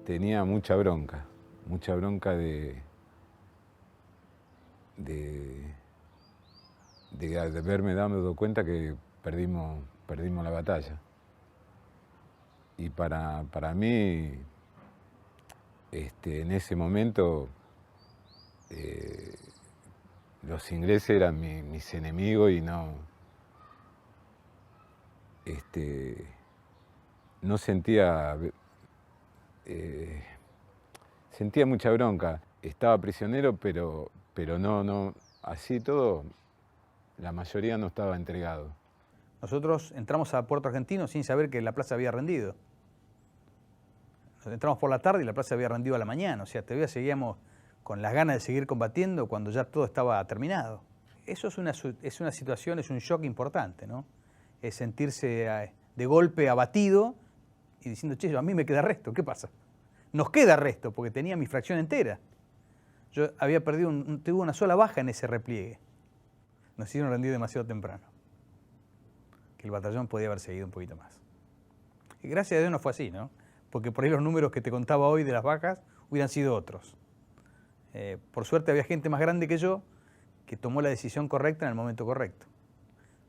tenía mucha bronca de, de haberme dado cuenta que perdimos la batalla. Y para mí, en ese momento, los ingleses eran mis enemigos y no sentía mucha bronca. Estaba prisionero, pero no, así todo, la mayoría no estaba entregado. Nosotros entramos a Puerto Argentino sin saber que la plaza había rendido. Entramos por la tarde y la plaza había rendido a la mañana, o sea, todavía seguíamos con las ganas de seguir combatiendo cuando ya todo estaba terminado. Eso es una situación, es un shock importante, ¿no? Es sentirse de golpe abatido y diciendo, che, a mí me queda resto, ¿qué pasa? Nos queda resto, porque tenía mi fracción entera. Yo había perdido, tuve una sola baja en ese repliegue. Nos hicieron rendir demasiado temprano. Que el batallón podía haber seguido un poquito más. Y gracias a Dios no fue así, ¿no? Porque por ahí los números que te contaba hoy de las bajas hubieran sido otros. Por suerte había gente más grande que yo que tomó la decisión correcta en el momento correcto.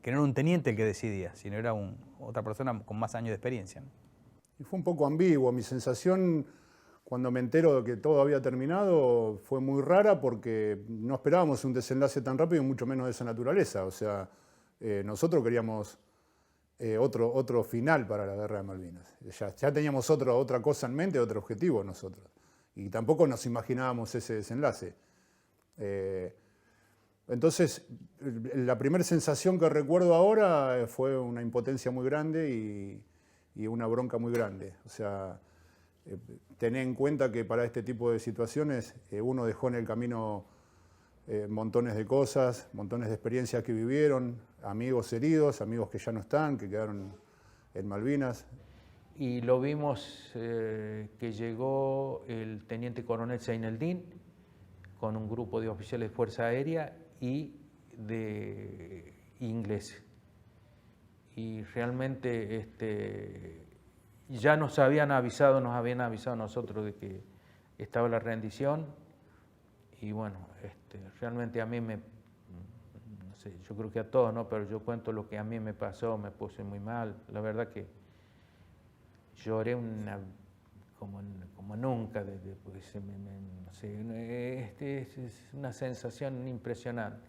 Que no era un teniente el que decidía, sino era otra persona con más años de experiencia, ¿no? Y fue un poco ambiguo. Mi sensación cuando me entero de que todo había terminado fue muy rara porque no esperábamos un desenlace tan rápido y mucho menos de esa naturaleza. O sea, nosotros queríamos otro final para la Guerra de Malvinas. Ya teníamos otra cosa en mente, otro objetivo nosotros. Y tampoco nos imaginábamos ese desenlace. Entonces, la primera sensación que recuerdo ahora fue una impotencia muy grande y una bronca muy grande. O sea, tener en cuenta que para este tipo de situaciones uno dejó en el camino montones de cosas, montones de experiencias que vivieron, amigos heridos, amigos que ya no están, que quedaron en Malvinas. Y lo vimos que llegó el teniente coronel Zaineldin con un grupo de oficiales de Fuerza Aérea y de ingleses. Y realmente ya nos habían avisado a nosotros de que estaba la rendición. Y bueno, realmente a mí no sé, yo creo que a todos, ¿no? Pero yo cuento lo que a mí me pasó, me puse muy mal. La verdad que lloré como nunca, porque no sé, es una sensación impresionante.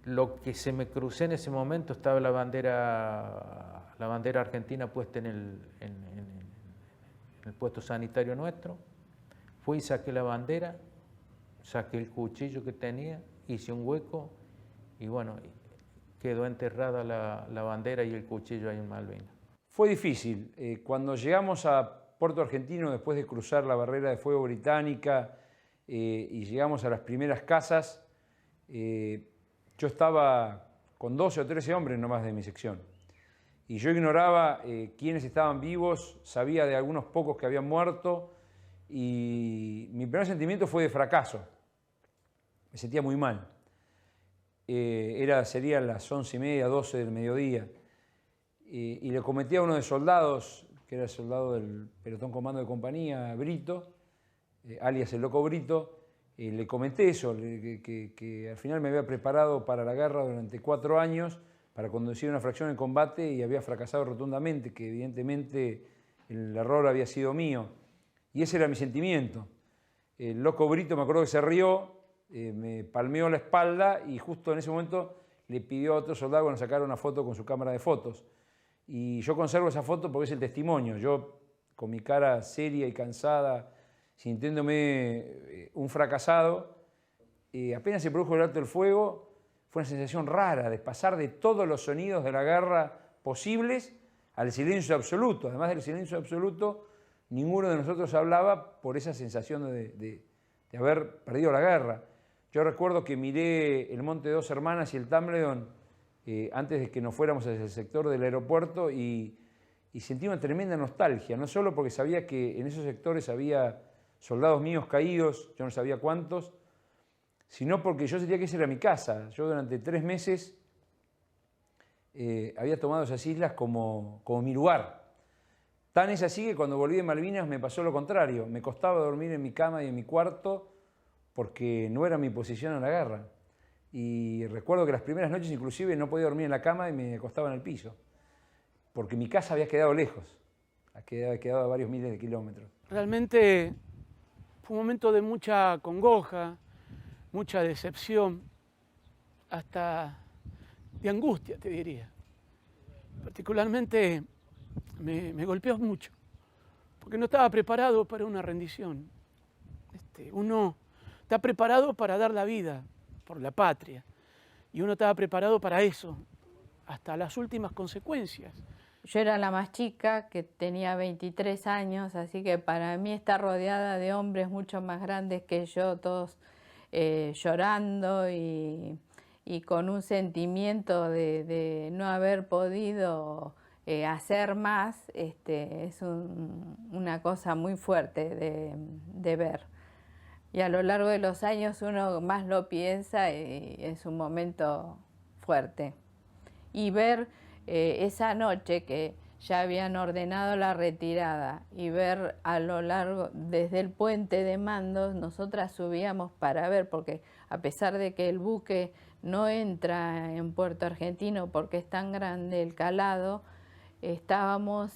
Lo que se me crucé en ese momento, estaba la bandera argentina puesta en el puesto sanitario nuestro. Fui y saqué la bandera, saqué el cuchillo que tenía, hice un hueco y bueno, quedó enterrada la bandera y el cuchillo ahí en Malvinas. Fue difícil. Cuando llegamos a Puerto Argentino, después de cruzar la barrera de fuego británica y llegamos a las primeras casas, yo estaba con 12 o 13 hombres nomás de mi sección. Y yo ignoraba quiénes estaban vivos, sabía de algunos pocos que habían muerto y mi primer sentimiento fue de fracaso. Me sentía muy mal. Serían las 11:30, 12 del mediodía. Y le cometí a uno de soldados, que era el soldado del pelotón comando de compañía, Brito, alias el Loco Brito, le comenté eso, que al final me había preparado para la guerra durante 4 años para conducir una fracción en combate y había fracasado rotundamente, que evidentemente el error había sido mío. Y ese era mi sentimiento. El Loco Brito, me acuerdo que se rió, me palmeó la espalda y justo en ese momento le pidió a otro soldado que nos sacara una foto con su cámara de fotos. Y yo conservo esa foto porque es el testimonio. Yo, con mi cara seria y cansada, sintiéndome un fracasado, apenas se produjo el alto del fuego, fue una sensación rara de pasar de todos los sonidos de la guerra posibles al silencio absoluto. Además del silencio absoluto, ninguno de nosotros hablaba por esa sensación de haber perdido la guerra. Yo recuerdo que miré el Monte Dos Hermanas y el Tambledon antes de que nos fuéramos hacia el sector del aeropuerto y sentí una tremenda nostalgia, no solo porque sabía que en esos sectores había soldados míos caídos, yo no sabía cuántos, sino porque yo sentía que esa era mi casa. Yo durante 3 meses había tomado esas islas como mi lugar. Tan es así que cuando volví de Malvinas me pasó lo contrario. Me costaba dormir en mi cama y en mi cuarto porque no era mi posición en la guerra. Y recuerdo que las primeras noches inclusive no podía dormir en la cama y me acostaba en el piso. Porque mi casa había quedado lejos. Había quedado a varios miles de kilómetros. Realmente fue un momento de mucha congoja, mucha decepción, hasta de angustia, te diría. Particularmente me golpeó mucho, porque no estaba preparado para una rendición. Uno está preparado para dar la vida por la patria, y uno estaba preparado para eso, hasta las últimas consecuencias. Yo era la más chica, que tenía 23 años, así que para mí estar rodeada de hombres mucho más grandes que yo, todos llorando y con un sentimiento de no haber podido hacer más, es una cosa muy fuerte de ver. Y a lo largo de los años uno más lo piensa y es un momento fuerte. Y ver esa noche que ya habían ordenado la retirada y ver a lo largo, desde el puente de Mandos, nosotras subíamos para ver, porque a pesar de que el buque no entra en Puerto Argentino porque es tan grande el calado, estábamos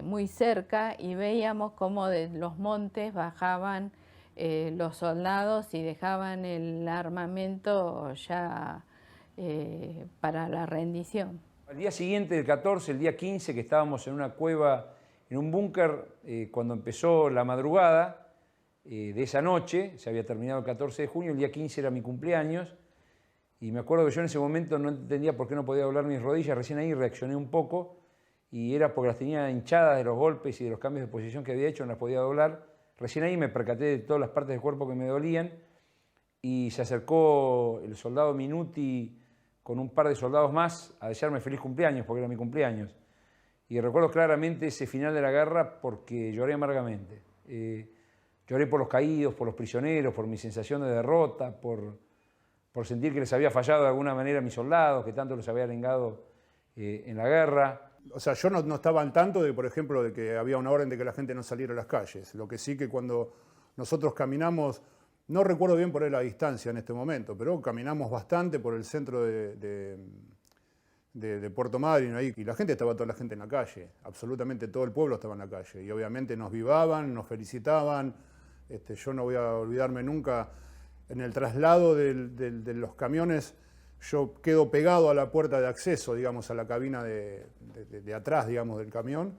muy cerca y veíamos cómo de los montes bajaban los soldados y dejaban el armamento ya para la rendición. Al día siguiente, el 14, el día 15, que estábamos en una cueva, en un búnker, cuando empezó la madrugada de esa noche, se había terminado el 14 de junio, el día 15 era mi cumpleaños, y me acuerdo que yo en ese momento no entendía por qué no podía doblar mis rodillas, recién ahí reaccioné un poco, y era porque las tenía hinchadas de los golpes y de los cambios de posición que había hecho, no las podía doblar. Recién ahí me percaté de todas las partes del cuerpo que me dolían, y se acercó el soldado Minuti con un par de soldados más a desearme feliz cumpleaños, porque era mi cumpleaños. Y recuerdo claramente ese final de la guerra porque lloré amargamente. Lloré por los caídos, por los prisioneros, por mi sensación de derrota, por sentir que les había fallado de alguna manera a mis soldados, que tanto los había arengado en la guerra. O sea, yo no estaba al tanto de, por ejemplo, de que había una orden de que la gente no saliera a las calles. Lo que sí que cuando nosotros caminamos, no recuerdo bien por ahí la distancia en este momento, pero caminamos bastante por el centro de Puerto Madryn ahí, y toda la gente en la calle, absolutamente todo el pueblo estaba en la calle, y obviamente nos vivaban, nos felicitaban. Yo no voy a olvidarme nunca, en el traslado de los camiones, yo quedo pegado a la puerta de acceso, digamos, a la cabina de atrás, digamos, del camión,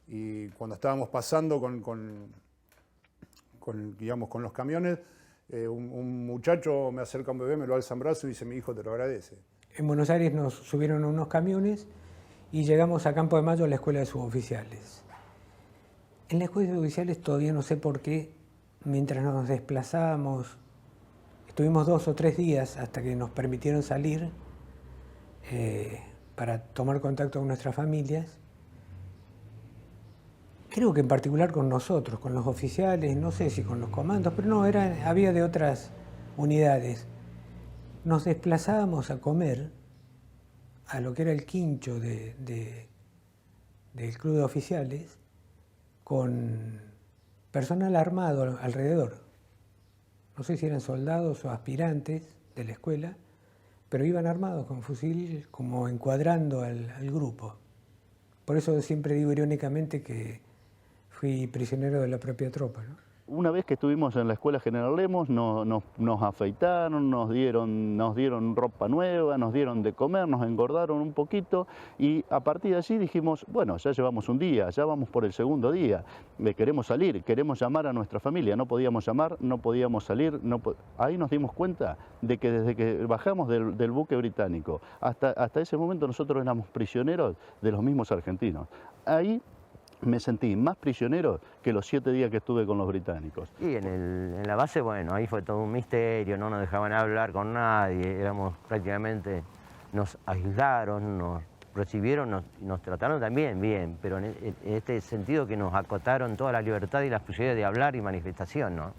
y cuando estábamos pasando con los camiones, un muchacho me acerca a un bebé, me lo alza en brazo y dice: mi hijo te lo agradece. En Buenos Aires nos subieron unos camiones y llegamos a Campo de Mayo, a la escuela de suboficiales. En la escuela de suboficiales todavía no sé por qué, mientras nos desplazábamos, estuvimos 2 o 3 días hasta que nos permitieron salir para tomar contacto con nuestras familias. Creo que en particular con nosotros, con los oficiales, no sé si con los comandos, pero no, había de otras unidades. Nos desplazábamos a comer a lo que era el quincho del club de oficiales con personal armado alrededor. No sé si eran soldados o aspirantes de la escuela, pero iban armados con fusil, como encuadrando al grupo. Por eso siempre digo irónicamente que fui prisionero de la propia tropa, ¿no? Una vez que estuvimos en la Escuela General Lemos, nos afeitaron, nos dieron ropa nueva, nos dieron de comer, nos engordaron un poquito, y a partir de allí dijimos: bueno, ya llevamos un día, ya vamos por el segundo día, queremos salir, queremos llamar a nuestra familia. No podíamos llamar, no podíamos salir. Ahí nos dimos cuenta de que desde que bajamos del buque británico hasta ese momento nosotros éramos prisioneros de los mismos argentinos. Ahí me sentí más prisionero que los 7 días que estuve con los británicos. Y en la base, bueno, ahí fue todo un misterio, no nos dejaban hablar con nadie, prácticamente, nos aislaron, nos recibieron, nos trataron también bien, pero en este sentido que nos acotaron toda la libertad y las posibilidades de hablar y manifestación, ¿no?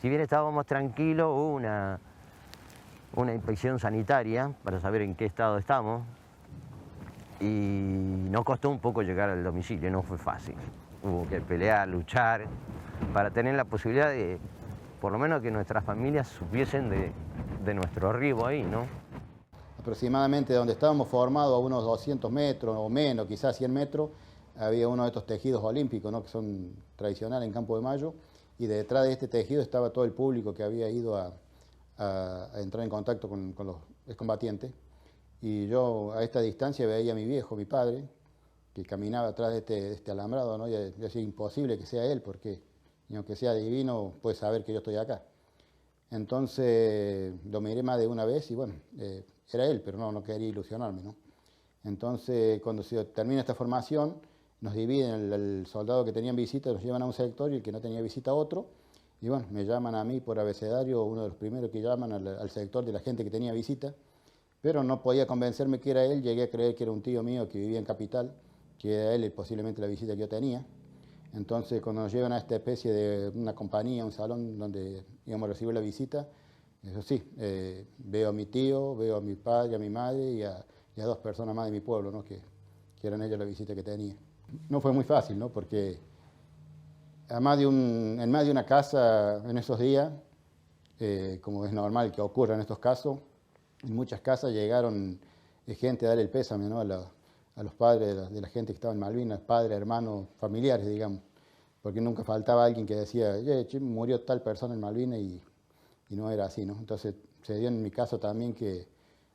Si bien estábamos tranquilos, hubo una inspección sanitaria para saber en qué estado estamos, y nos costó un poco llegar al domicilio, no fue fácil. Hubo que pelear, luchar, para tener la posibilidad de, por lo menos, que nuestras familias supiesen de nuestro arribo ahí, ¿no? Aproximadamente donde estábamos formados, a unos 200 metros o menos, quizás 100 metros, había uno de estos tejidos olímpicos, ¿no?, que son tradicionales en Campo de Mayo, y detrás de este tejido estaba todo el público que había ido a entrar en contacto con los excombatientes. Y yo a esta distancia veía a mi viejo, mi padre, que caminaba atrás de este alambrado, ¿no? Y decía, imposible que sea él, porque y aunque sea divino, puede saber que yo estoy acá. Entonces lo miré más de una vez y bueno, era él, pero no quería ilusionarme, ¿no? Entonces cuando se termina esta formación, nos dividen, el soldado que tenían visita nos llevan a un sector y el que no tenía visita a otro. Y bueno, me llaman a mí por abecedario, uno de los primeros que llaman al sector de la gente que tenía visita, pero no podía convencerme que era él, llegué a creer que era un tío mío que vivía en Capital, que era él posiblemente la visita que yo tenía. Entonces cuando nos llevan a esta especie de una compañía, un salón donde íbamos a recibir la visita, eso sí, veo a mi tío, veo a mi padre, a mi madre y a 2 personas más de mi pueblo, ¿no?, que eran ellos la visita que tenía. No fue muy fácil, ¿no?, porque en más de una casa en esos días, como es normal que ocurra en estos casos, en muchas casas llegaron gente a dar el pésame, ¿no?, a los padres de la gente que estaba en Malvinas, padres, hermanos, familiares, digamos, porque nunca faltaba alguien que decía, murió tal persona en Malvinas y no era así, ¿no? Entonces se dio en mi caso también que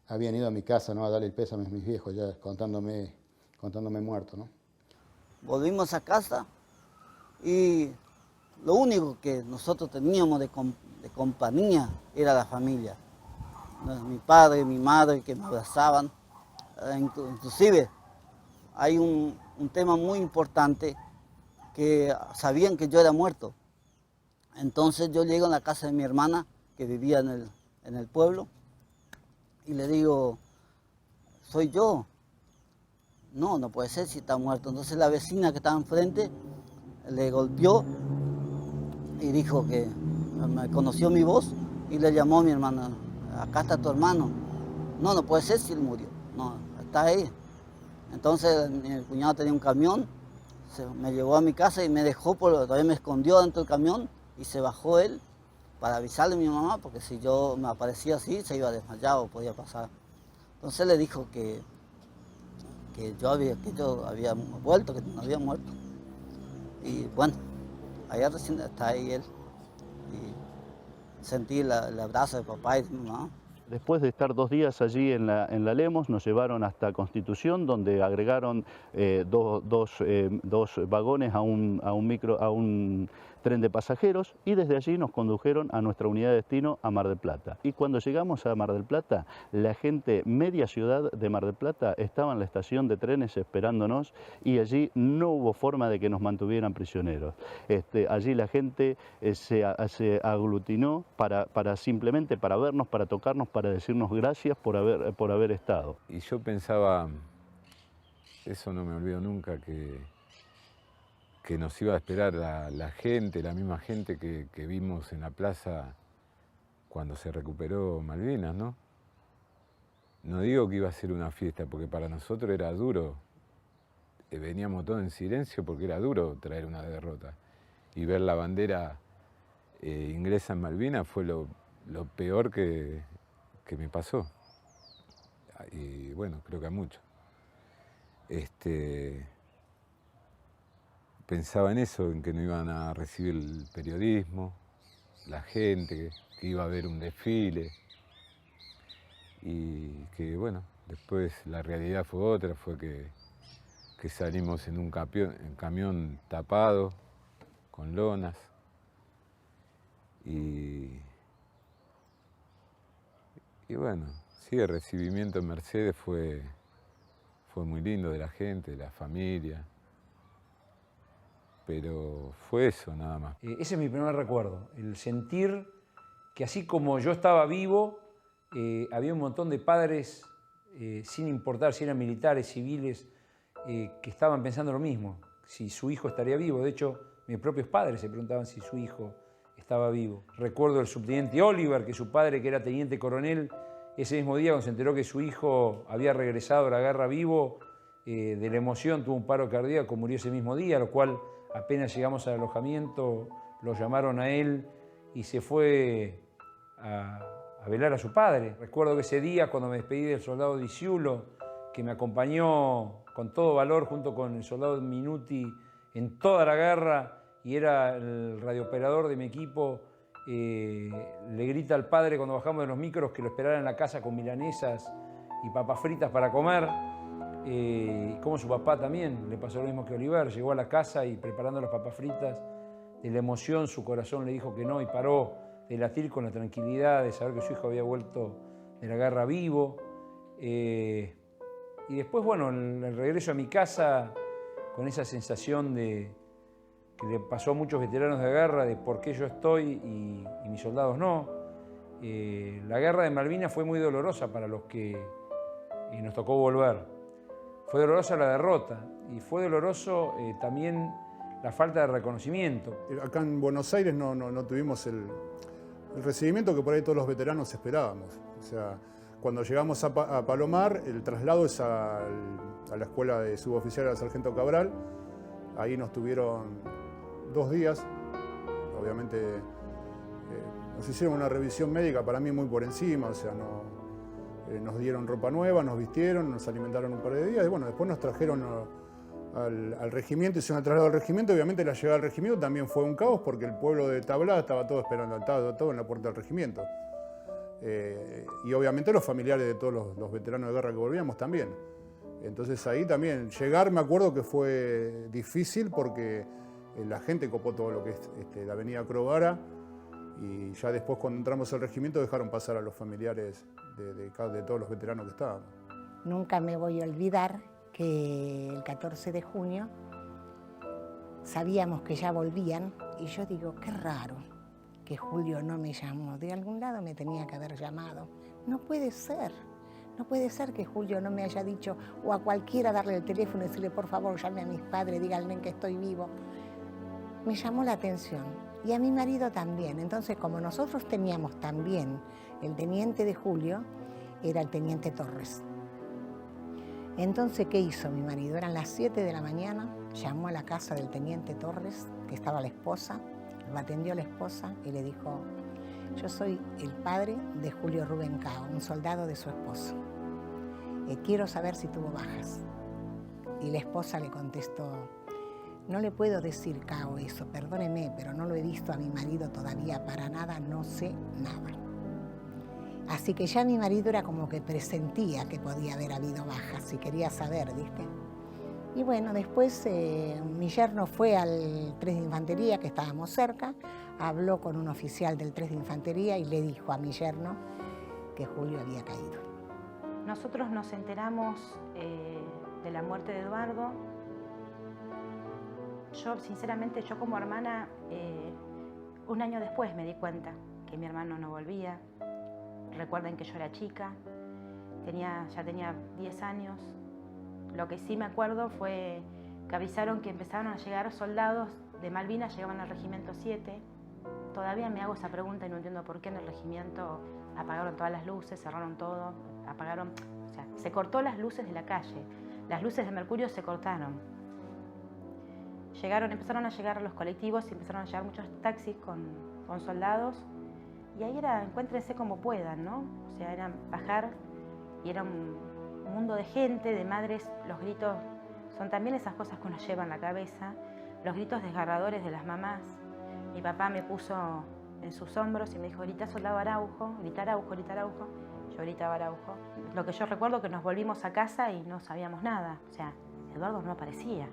habían ido a mi casa, ¿no?, a darle el pésame a mis viejos, ya contándome muerto, ¿no? Volvimos a casa y lo único que nosotros teníamos de compañía era la familia. Mi padre, mi madre que me abrazaban. Inclusive hay un tema muy importante, que sabían que yo era muerto. Entonces yo llego a la casa de mi hermana que vivía en el pueblo y le digo, soy yo. No puede ser si está muerto. Entonces la vecina que estaba enfrente le golpeó y dijo que me conoció mi voz y le llamó a mi hermana, acá está tu hermano. No puede ser si él murió, no, está ahí. Entonces mi cuñado tenía un camión, me llevó a mi casa y me dejó, todavía me escondió dentro del camión y se bajó él para avisarle a mi mamá, porque si yo me aparecía así se iba a desmayar o podía pasar. Entonces le dijo que yo había vuelto, que no había muerto. Y bueno, allá recién está ahí él. Y sentí el abrazo de papá y de mi mamá. Después de estar 2 días allí en la Lemos, nos llevaron hasta Constitución, donde agregaron dos vagones a un tren de pasajeros, y desde allí nos condujeron a nuestra unidad de destino a Mar del Plata. Y cuando llegamos a Mar del Plata, la gente, media ciudad de Mar del Plata, estaba en la estación de trenes esperándonos, y allí no hubo forma de que nos mantuvieran prisioneros. Allí la gente se aglutinó simplemente para vernos, para tocarnos, para decirnos gracias por haber estado. Y yo pensaba, eso no me olvido nunca, que nos iba a esperar la gente, la misma gente que vimos en la plaza cuando se recuperó Malvinas, ¿no? No digo que iba a ser una fiesta, porque para nosotros era duro. Veníamos todos en silencio porque era duro traer una derrota. Y ver la bandera inglesa en Malvinas fue lo peor que me pasó. Y bueno, creo que a muchos. Pensaba en eso, en que no iban a recibir el periodismo, la gente, que iba a haber un desfile. Y que bueno, después la realidad fue otra, fue que salimos en un camión tapado, con lonas. Y bueno, sí, el recibimiento en Mercedes fue muy lindo, de la gente, de la familia. Pero fue eso nada más. Ese es mi primer recuerdo, el sentir que así como yo estaba vivo, había un montón de padres, sin importar si eran militares, civiles, que estaban pensando lo mismo, si su hijo estaría vivo. De hecho, mis propios padres se preguntaban si su hijo estaba vivo. Recuerdo el subteniente Oliver, que su padre, que era teniente coronel, ese mismo día cuando se enteró que su hijo había regresado a la guerra vivo, de la emoción tuvo un paro cardíaco, murió ese mismo día, lo cual apenas llegamos al alojamiento lo llamaron a él y se fue a velar a su padre. Recuerdo que ese día, cuando me despedí del soldado Diciulo, que me acompañó con todo valor junto con el soldado Minuti en toda la guerra y era el radiooperador de mi equipo, le grita al padre cuando bajamos de los micros que lo esperara en la casa con milanesas y papas fritas para comer. Como su papá también le pasó lo mismo que Oliver, llegó a la casa y preparando las papas fritas, de la emoción su corazón le dijo que no y paró de latir con la tranquilidad de saber que su hijo había vuelto de la guerra vivo. Y después, bueno, el regreso a mi casa con esa sensación de que le pasó a muchos veteranos de guerra de por qué yo estoy y mis soldados no. La guerra de Malvinas fue muy dolorosa para los que nos tocó volver. Fue dolorosa la derrota y fue doloroso también la falta de reconocimiento. Acá en Buenos Aires no tuvimos el recibimiento que por ahí todos los veteranos esperábamos. O sea, cuando llegamos a Palomar, el traslado es a la escuela de suboficial al sargento Cabral. Ahí nos tuvieron 2 días. Obviamente nos hicieron una revisión médica para mí muy por encima, o sea, nos dieron ropa nueva, nos vistieron, nos alimentaron un par de días y bueno, después nos trajeron al regimiento, hicieron el traslado al regimiento. Obviamente la llegada al regimiento también fue un caos porque el pueblo de Tablada estaba todo esperando, estaba todo en la puerta del regimiento. Y obviamente los familiares de todos los veteranos de guerra que volvíamos también. Entonces ahí también, llegar me acuerdo que fue difícil porque la gente copó todo lo que es la avenida Crovara y ya después cuando entramos al regimiento dejaron pasar a los familiares de todos los veteranos que estábamos. Nunca me voy a olvidar que el 14 de junio sabíamos que ya volvían y yo digo, qué raro que Julio no me llamó. De algún lado me tenía que haber llamado. No puede ser. No puede ser que Julio no me haya dicho, o a cualquiera darle el teléfono y decirle, por favor, llame a mis padres, díganle que estoy vivo. Me llamó la atención. Y a mi marido también. Entonces, como nosotros teníamos también el teniente de Julio, era el teniente Torres. Entonces, ¿qué hizo mi marido? Eran las 7 de la mañana, llamó a la casa del teniente Torres, que estaba la esposa, lo atendió la esposa y le dijo, yo soy el padre de Julio Rubén Cao, un soldado de su esposo. Quiero saber si tuvo bajas. Y la esposa le contestó, no le puedo decir, Cao, eso, perdóneme, pero no lo he visto a mi marido todavía para nada, no sé nada. Así que ya mi marido era como que presentía que podía haber habido bajas y quería saber, ¿viste? Y bueno, después mi yerno fue al 3 de Infantería, que estábamos cerca, habló con un oficial del 3 de Infantería y le dijo a mi yerno que Julio había caído. Nosotros nos enteramos de la muerte de Eduardo. Yo, sinceramente, yo como hermana, un año después me di cuenta que mi hermano no volvía. Recuerden que yo era chica, ya tenía 10 años. Lo que sí me acuerdo fue que avisaron que empezaron a llegar soldados de Malvinas, llegaban al regimiento 7. Todavía me hago esa pregunta y no entiendo por qué en el regimiento apagaron todas las luces, cerraron todo, apagaron, o sea, se cortó las luces de la calle, las luces de mercurio se cortaron. Empezaron a llegar los colectivos y empezaron a llegar muchos taxis con soldados y ahí era, encuéntrense como puedan, ¿no? O sea, era bajar y era un mundo de gente, de madres, los gritos, son también esas cosas que uno lleva en la cabeza, los gritos desgarradores de las mamás. Mi papá me puso en sus hombros y me dijo, grita soldado Araujo, grita Araujo, grita Araujo. Yo gritaba Araujo. Lo que yo recuerdo que nos volvimos a casa y no sabíamos nada, o sea, Eduardo no aparecía.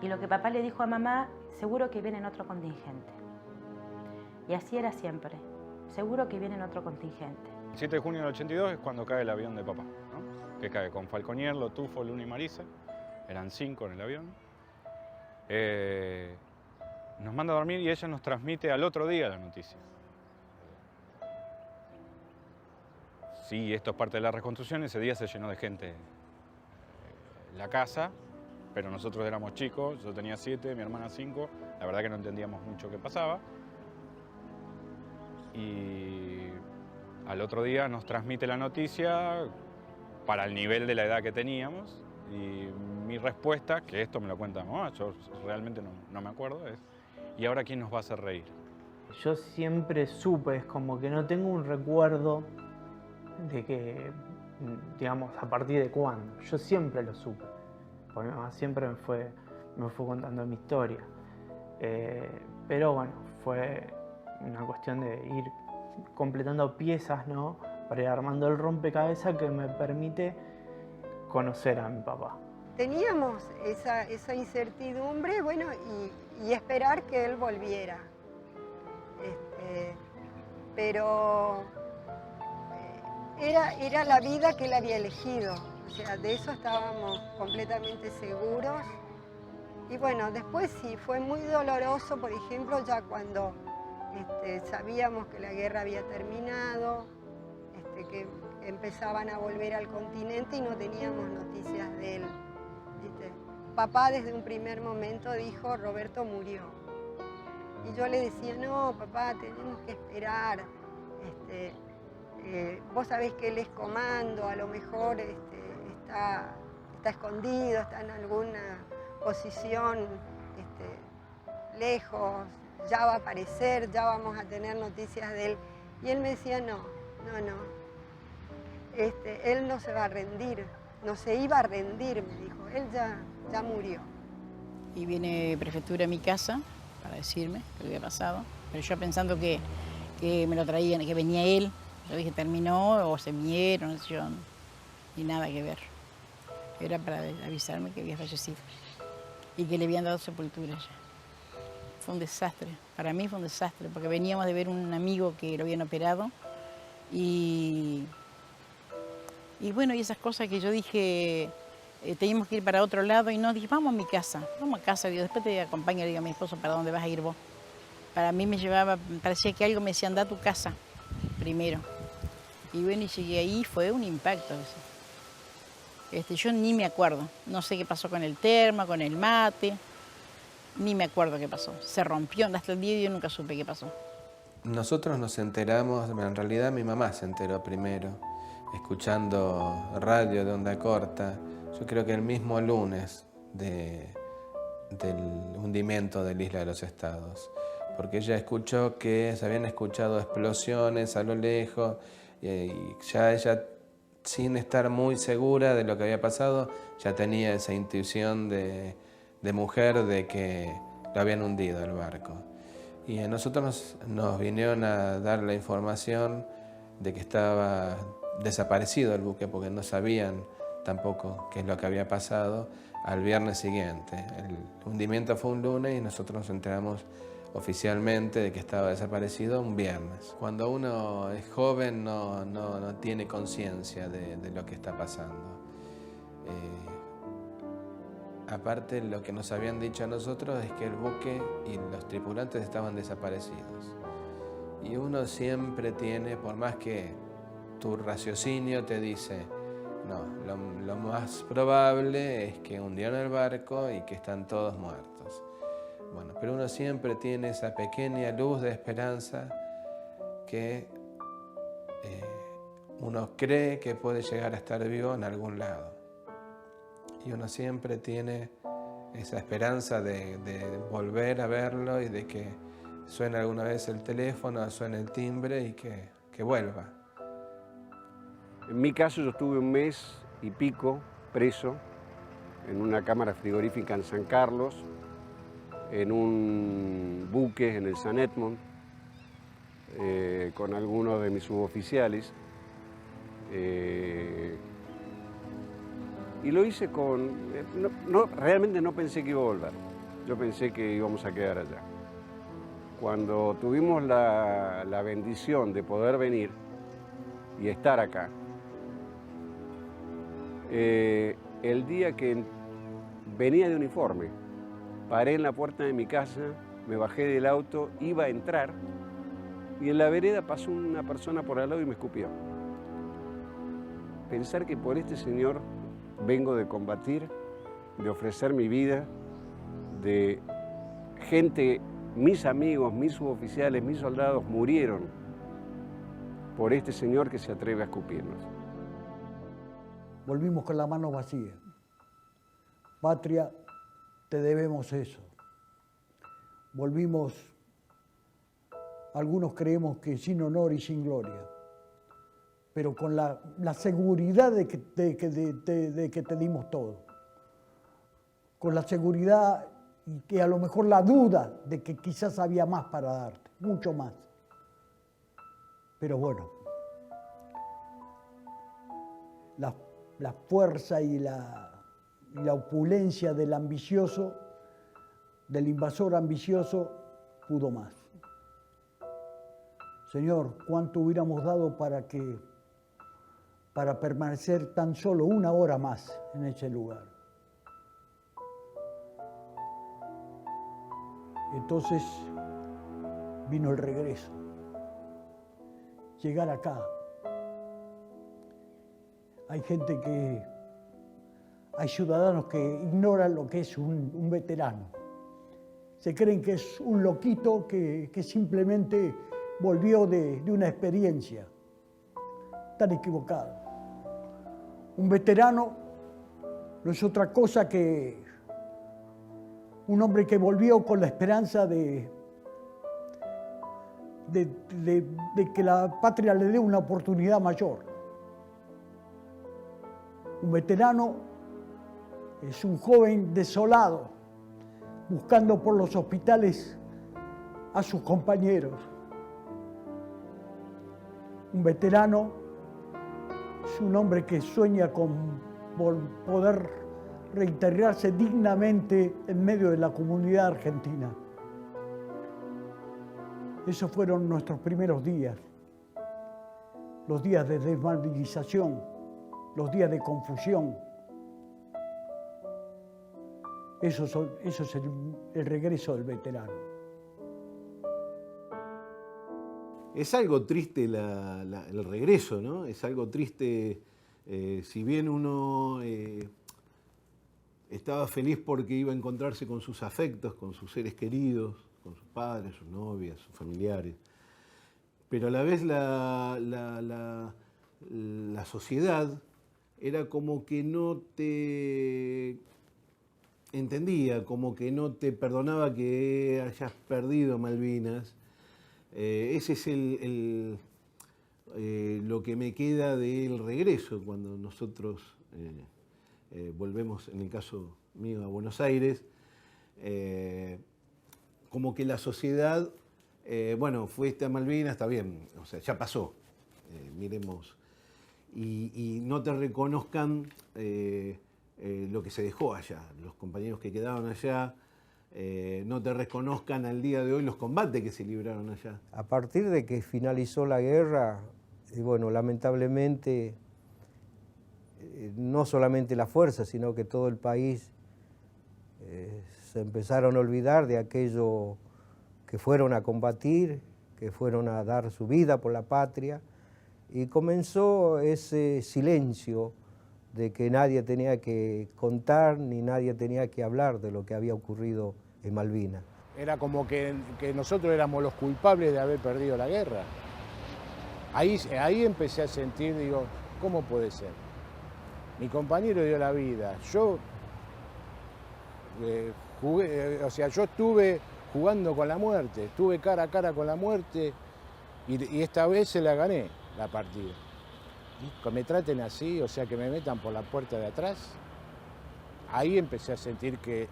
Y lo que papá le dijo a mamá, seguro que viene en otro contingente. Y así era siempre, seguro que viene en otro contingente. El 7 de junio del 82 es cuando cae el avión de papá, ¿no? Que cae con Falconier, Lotufo, Luna y Marisa. Eran 5 en el avión. Nos manda a dormir y ella nos transmite al otro día la noticia. Sí, esto es parte de la reconstrucción. Ese día se llenó de gente la casa, pero nosotros éramos chicos. Yo tenía 7, mi hermana 5. La verdad que no entendíamos mucho qué pasaba. Y al otro día nos transmite la noticia para el nivel de la edad que teníamos. Y mi respuesta, que esto me lo cuenta mamá, yo realmente no me acuerdo, es: ¿y ahora quién nos va a hacer reír? Yo siempre supe, es como que no tengo un recuerdo de que, digamos, a partir de cuándo. Yo siempre lo supe, porque mi mamá siempre me fue contando mi historia. Pero bueno, fue una cuestión de ir completando piezas, ¿no?, para ir armando el rompecabezas que me permite conocer a mi papá. Teníamos esa incertidumbre, bueno, y esperar que él volviera. Pero era la vida que él había elegido, o sea, de eso estábamos completamente seguros. Y bueno, después sí, fue muy doloroso, por ejemplo, ya cuando sabíamos que la guerra había terminado, que empezaban a volver al continente y no teníamos noticias de él. ¿Viste? Papá desde un primer momento dijo: Roberto murió. Y yo le decía: no, papá, tenemos que esperar. Vos sabés que él es comando, a lo mejor está escondido, está en alguna posición lejos, ya va a aparecer, ya vamos a tener noticias de él. Y él me decía: no. Él no se va a rendir, no se iba a rendir, me dijo, él ya murió. Y viene prefectura a mi casa para decirme qué había pasado, pero yo pensando que me lo traían, que venía él, yo dije terminó o se vinieron, no sé yo, ni nada que ver. Era para avisarme que había fallecido y que le habían dado sepultura ya. Fue un desastre, para mí fue un desastre, porque veníamos de ver un amigo que lo habían operado y bueno, y esas cosas que yo dije, teníamos que ir para otro lado y no, dije, vamos a mi casa, vamos a casa, digo, después te acompaño, le digo a mi esposo, ¿para dónde vas a ir vos? Para mí me llevaba, parecía que algo me decía, anda a tu casa primero. Y bueno, y llegué ahí, fue un impacto. Yo ni me acuerdo, no sé qué pasó con el termo, con el mate, ni me acuerdo qué pasó. Se rompió, hasta el día de hoy yo nunca supe qué pasó. Nosotros nos enteramos, en realidad mi mamá se enteró primero, escuchando radio de onda corta, yo creo que el mismo lunes del hundimiento de la Isla de los Estados, porque ella escuchó que se habían escuchado explosiones a lo lejos y ya ella, sin estar muy segura de lo que había pasado, ya tenía esa intuición de mujer de que lo habían hundido el barco. Y a nosotros nos vinieron a dar la información de que estaba desaparecido el buque, porque no sabían tampoco qué es lo que había pasado, al viernes siguiente. El hundimiento fue un lunes y nosotros nos enteramos oficialmente de que estaba desaparecido un viernes. Cuando uno es joven no tiene conciencia de lo que está pasando. Aparte, lo que nos habían dicho a nosotros es que el buque y los tripulantes estaban desaparecidos. Y uno siempre tiene, por más que tu raciocinio te dice, no, lo más probable es que hundieron el barco y que están todos muertos. Bueno, pero uno siempre tiene esa pequeña luz de esperanza que uno cree que puede llegar a estar vivo en algún lado. Y uno siempre tiene esa esperanza de volver a verlo y de que suene alguna vez el teléfono, suene el timbre y que vuelva. En mi caso, yo estuve un mes y pico preso en una cámara frigorífica en San Carlos, en un buque en el San Edmond, con algunos de mis suboficiales. Y lo hice realmente no pensé que iba a volver, yo pensé que íbamos a quedar allá. Cuando tuvimos la bendición de poder venir y estar acá, el día que venía de uniforme, paré en la puerta de mi casa, me bajé del auto, iba a entrar y en la vereda pasó una persona por al lado y me escupió. Pensar que por este señor vengo de combatir, de ofrecer mi vida, de gente, mis amigos, mis suboficiales, mis soldados murieron por este señor que se atreve a escupirnos. Volvimos con la mano vacía. Patria, te debemos eso. Volvimos, algunos creemos que sin honor y sin gloria, pero con la seguridad de que te dimos todo. Con la seguridad y que a lo mejor la duda de que quizás había más para darte, mucho más. Pero bueno, la fuerza y la opulencia del ambicioso, del invasor ambicioso, pudo más. Señor, ¿cuánto hubiéramos dado para permanecer tan solo una hora más en ese lugar? Entonces vino el regreso. Llegar acá. Hay ciudadanos que ignoran lo que es un veterano. Se creen que es un loquito que simplemente volvió de una experiencia. Están equivocados. Un veterano no es otra cosa que un hombre que volvió con la esperanza de que la patria le dé una oportunidad mayor. Un veterano es un joven desolado, buscando por los hospitales a sus compañeros. Un veterano es un hombre que sueña con poder reintegrarse dignamente en medio de la comunidad argentina. Esos fueron nuestros primeros días, los días de desmovilización, los días de confusión. Eso es el regreso del veterano. Es algo triste el regreso, ¿no? Es algo triste, si bien uno estaba feliz porque iba a encontrarse con sus afectos, con sus seres queridos, con sus padres, sus novias, sus familiares, pero a la vez la sociedad era como que no te entendía, como que no te perdonaba que hayas perdido Malvinas. Ese es lo que me queda del regreso, cuando nosotros volvemos, en el caso mío, a Buenos Aires. Como que la sociedad, bueno, fuiste a Malvinas, está bien, o sea, ya pasó, miremos, y no te reconozcan lo que se dejó allá, los compañeros que quedaron allá, no te reconozcan al día de hoy los combates que se libraron allá. A partir de que finalizó la guerra, bueno, lamentablemente, no solamente la fuerza, sino que todo el país se empezaron a olvidar de aquello que fueron a combatir, que fueron a dar su vida por la patria, y comenzó ese silencio de que nadie tenía que contar ni nadie tenía que hablar de lo que había ocurrido en Malvinas. Era como que nosotros éramos los culpables de haber perdido la guerra. Ahí empecé a sentir, digo, ¿cómo puede ser? Mi compañero dio la vida, yo yo estuve jugando con la muerte, estuve cara a cara con la muerte y esta vez se la gané, la partida. Que me traten así, o sea, que me metan por la puerta de atrás, ahí empecé a sentir que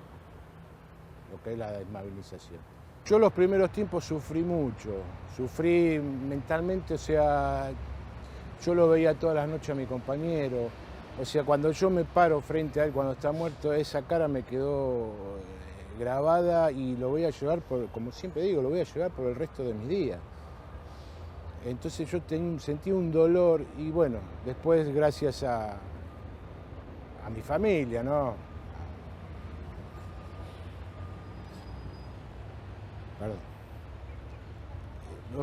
lo que es la desmovilización. Yo los primeros tiempos sufrí mucho, sufrí mentalmente, o sea, yo lo veía todas las noches a mi compañero, o sea, cuando yo me paro frente a él cuando está muerto, esa cara me quedó grabada y lo voy a llevar, como siempre digo, lo voy a llevar por el resto de mis días. Entonces yo sentí un dolor y bueno, después gracias a mi familia, ¿no? Perdón.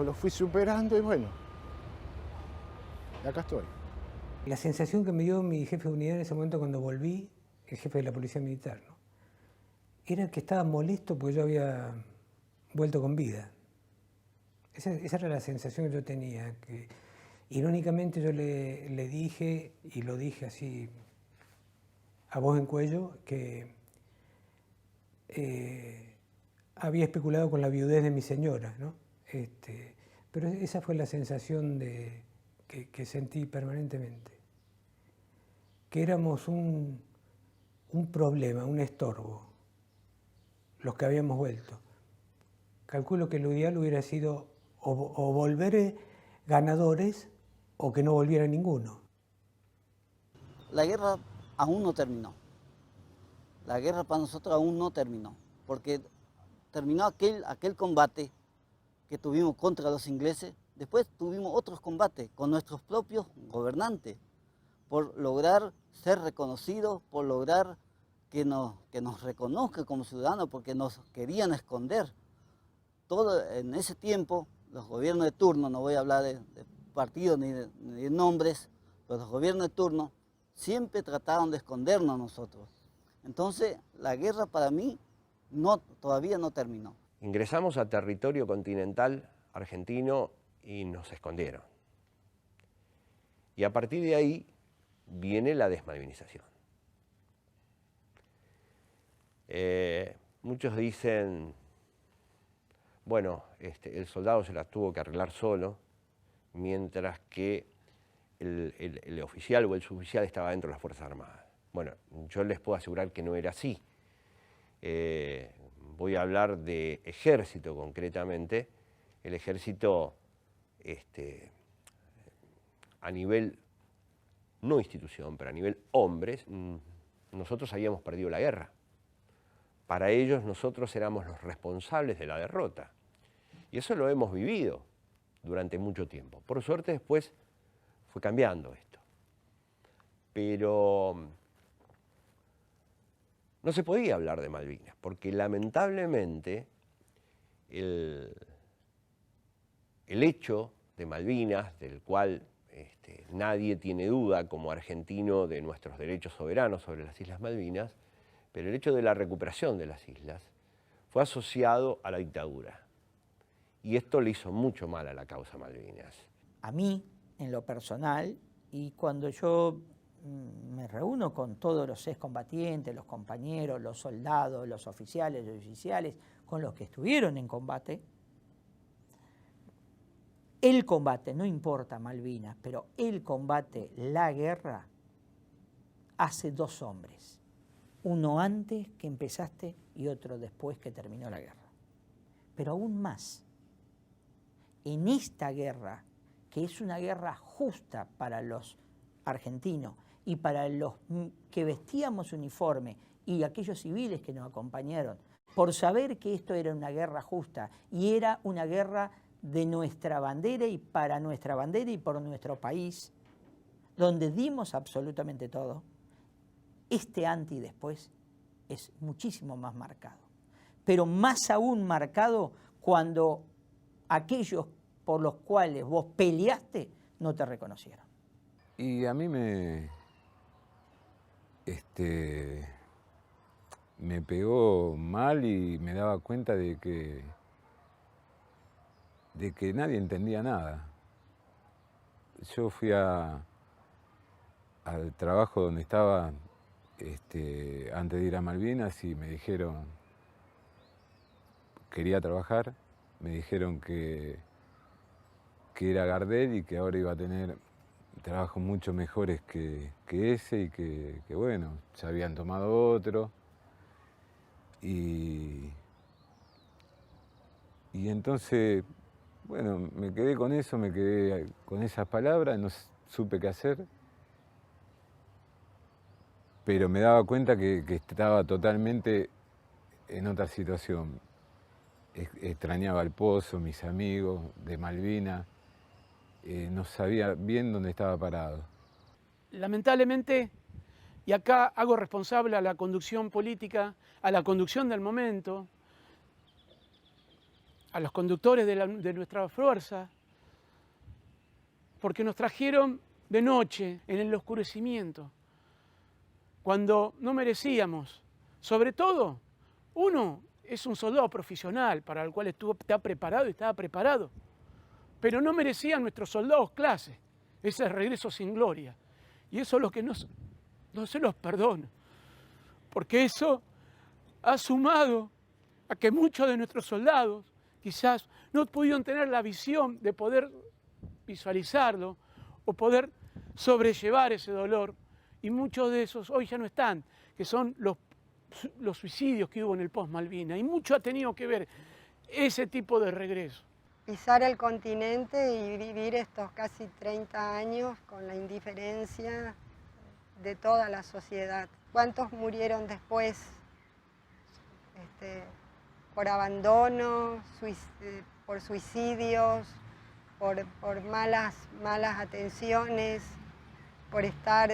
Lo fui superando y bueno, acá estoy. La sensación que me dio mi jefe de unidad en ese momento cuando volví, el jefe de la Policía Militar, ¿no?, era que estaba molesto porque yo había vuelto con vida. Esa era la sensación que yo tenía, que irónicamente yo le dije, y lo dije así a voz en cuello, que había especulado con la viudez de mi señora, ¿no? Pero esa fue la sensación que sentí permanentemente. Que éramos un problema, un estorbo, los que habíamos vuelto. Calculo que lo ideal hubiera sido o volver ganadores o que no volviera ninguno. La guerra aún no terminó. La guerra para nosotros aún no terminó, porque terminó aquel combate que tuvimos contra los ingleses. Después tuvimos otros combates con nuestros propios gobernantes, por lograr ser reconocidos, por lograr que nos reconozcan como ciudadanos, porque nos querían esconder. Todo en ese tiempo, los gobiernos de turno, no voy a hablar de partidos ni de nombres, pero los gobiernos de turno siempre trataron de escondernos a nosotros. Entonces, la guerra para mí todavía no terminó. Ingresamos a territorio continental argentino y nos escondieron. Y a partir de ahí viene la desmalvinización. Muchos dicen, bueno, el soldado se las tuvo que arreglar solo, mientras que el oficial o el suboficial estaba dentro de las Fuerzas Armadas. Bueno, yo les puedo asegurar que no era así. Voy a hablar de ejército concretamente. El ejército, a nivel, no institución, pero a nivel hombres, nosotros habíamos perdido la guerra. Para ellos nosotros éramos los responsables de la derrota. Y eso lo hemos vivido durante mucho tiempo. Por suerte después fue cambiando esto. Pero no se podía hablar de Malvinas, porque lamentablemente el hecho de Malvinas, del cual nadie tiene duda como argentino de nuestros derechos soberanos sobre las Islas Malvinas, pero el hecho de la recuperación de las islas fue asociado a la dictadura. Y esto le hizo mucho mal a la causa Malvinas. A mí, en lo personal, y cuando yo me reúno con todos los excombatientes, los compañeros, los soldados, los oficiales con los que estuvieron en combate, el combate, no importa Malvinas, pero el combate, la guerra, hace dos hombres. Uno antes que empezaste y otro después que terminó la guerra. Pero aún más, en esta guerra, que es una guerra justa para los argentinos y para los que vestíamos uniforme y aquellos civiles que nos acompañaron, por saber que esto era una guerra justa y era una guerra de nuestra bandera y para nuestra bandera y por nuestro país, donde dimos absolutamente todo, este antes y después es muchísimo más marcado. Pero más aún marcado cuando aquellos por los cuales vos peleaste no te reconocieron. Y a mí me pegó mal y me daba cuenta de que nadie entendía nada. Yo fui al trabajo donde estaba antes de ir a Malvinas y me dijeron, quería trabajar, me dijeron que era Gardel y que ahora iba a tener trabajos mucho mejores que ese y que bueno, se habían tomado otro. Y entonces, bueno, me quedé con eso, me quedé con esas palabras, no supe qué hacer. Pero me daba cuenta que estaba totalmente en otra situación. Extrañaba el pozo, mis amigos de Malvinas, no sabía bien dónde estaba parado. Lamentablemente, y acá hago responsable a la conducción política, a la conducción del momento, a los conductores de nuestra fuerza, porque nos trajeron de noche, en el oscurecimiento, cuando no merecíamos. Sobre todo, uno es un soldado profesional para el cual está preparado y estaba preparado, pero no merecían nuestros soldados clase ese regreso sin gloria. Y eso es lo que no se los perdono, porque eso ha sumado a que muchos de nuestros soldados quizás no pudieron tener la visión de poder visualizarlo o poder sobrellevar ese dolor. Y muchos de esos hoy ya no están, que son los suicidios que hubo en el post-Malvinas. Y mucho ha tenido que ver ese tipo de regreso. Pisar el continente y vivir estos casi 30 años con la indiferencia de toda la sociedad. ¿Cuántos murieron después por abandono, por suicidios, por malas atenciones, por estar,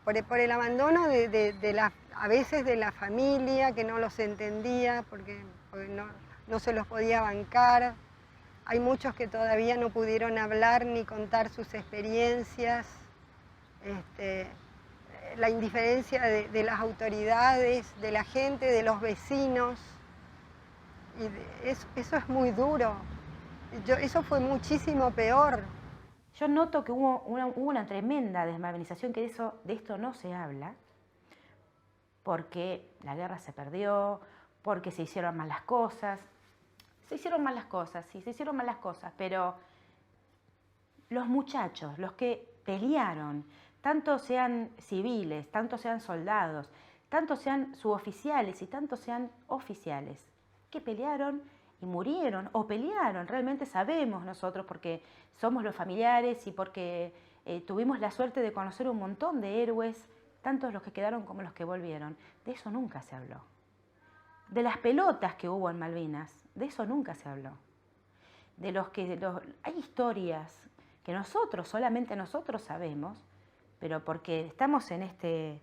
por el abandono a veces de la familia que no los entendía porque no se los podía bancar? Hay muchos que todavía no pudieron hablar ni contar sus experiencias. La indiferencia de las autoridades, de la gente, de los vecinos. Y eso es muy duro. Eso fue muchísimo peor. Yo noto que hubo una tremenda desmalvinización, que de esto no se habla, porque la guerra se perdió, porque se hicieron mal las cosas. Se hicieron mal las cosas, sí, se hicieron mal las cosas, pero los muchachos, los que pelearon, tanto sean civiles, tanto sean soldados, tanto sean suboficiales y tanto sean oficiales, que pelearon y murieron, o pelearon, realmente sabemos nosotros porque somos los familiares y porque tuvimos la suerte de conocer un montón de héroes, tanto los que quedaron como los que volvieron. De eso nunca se habló. De las pelotas que hubo en Malvinas, de eso nunca se habló. Hay historias que solamente nosotros sabemos, pero porque estamos en este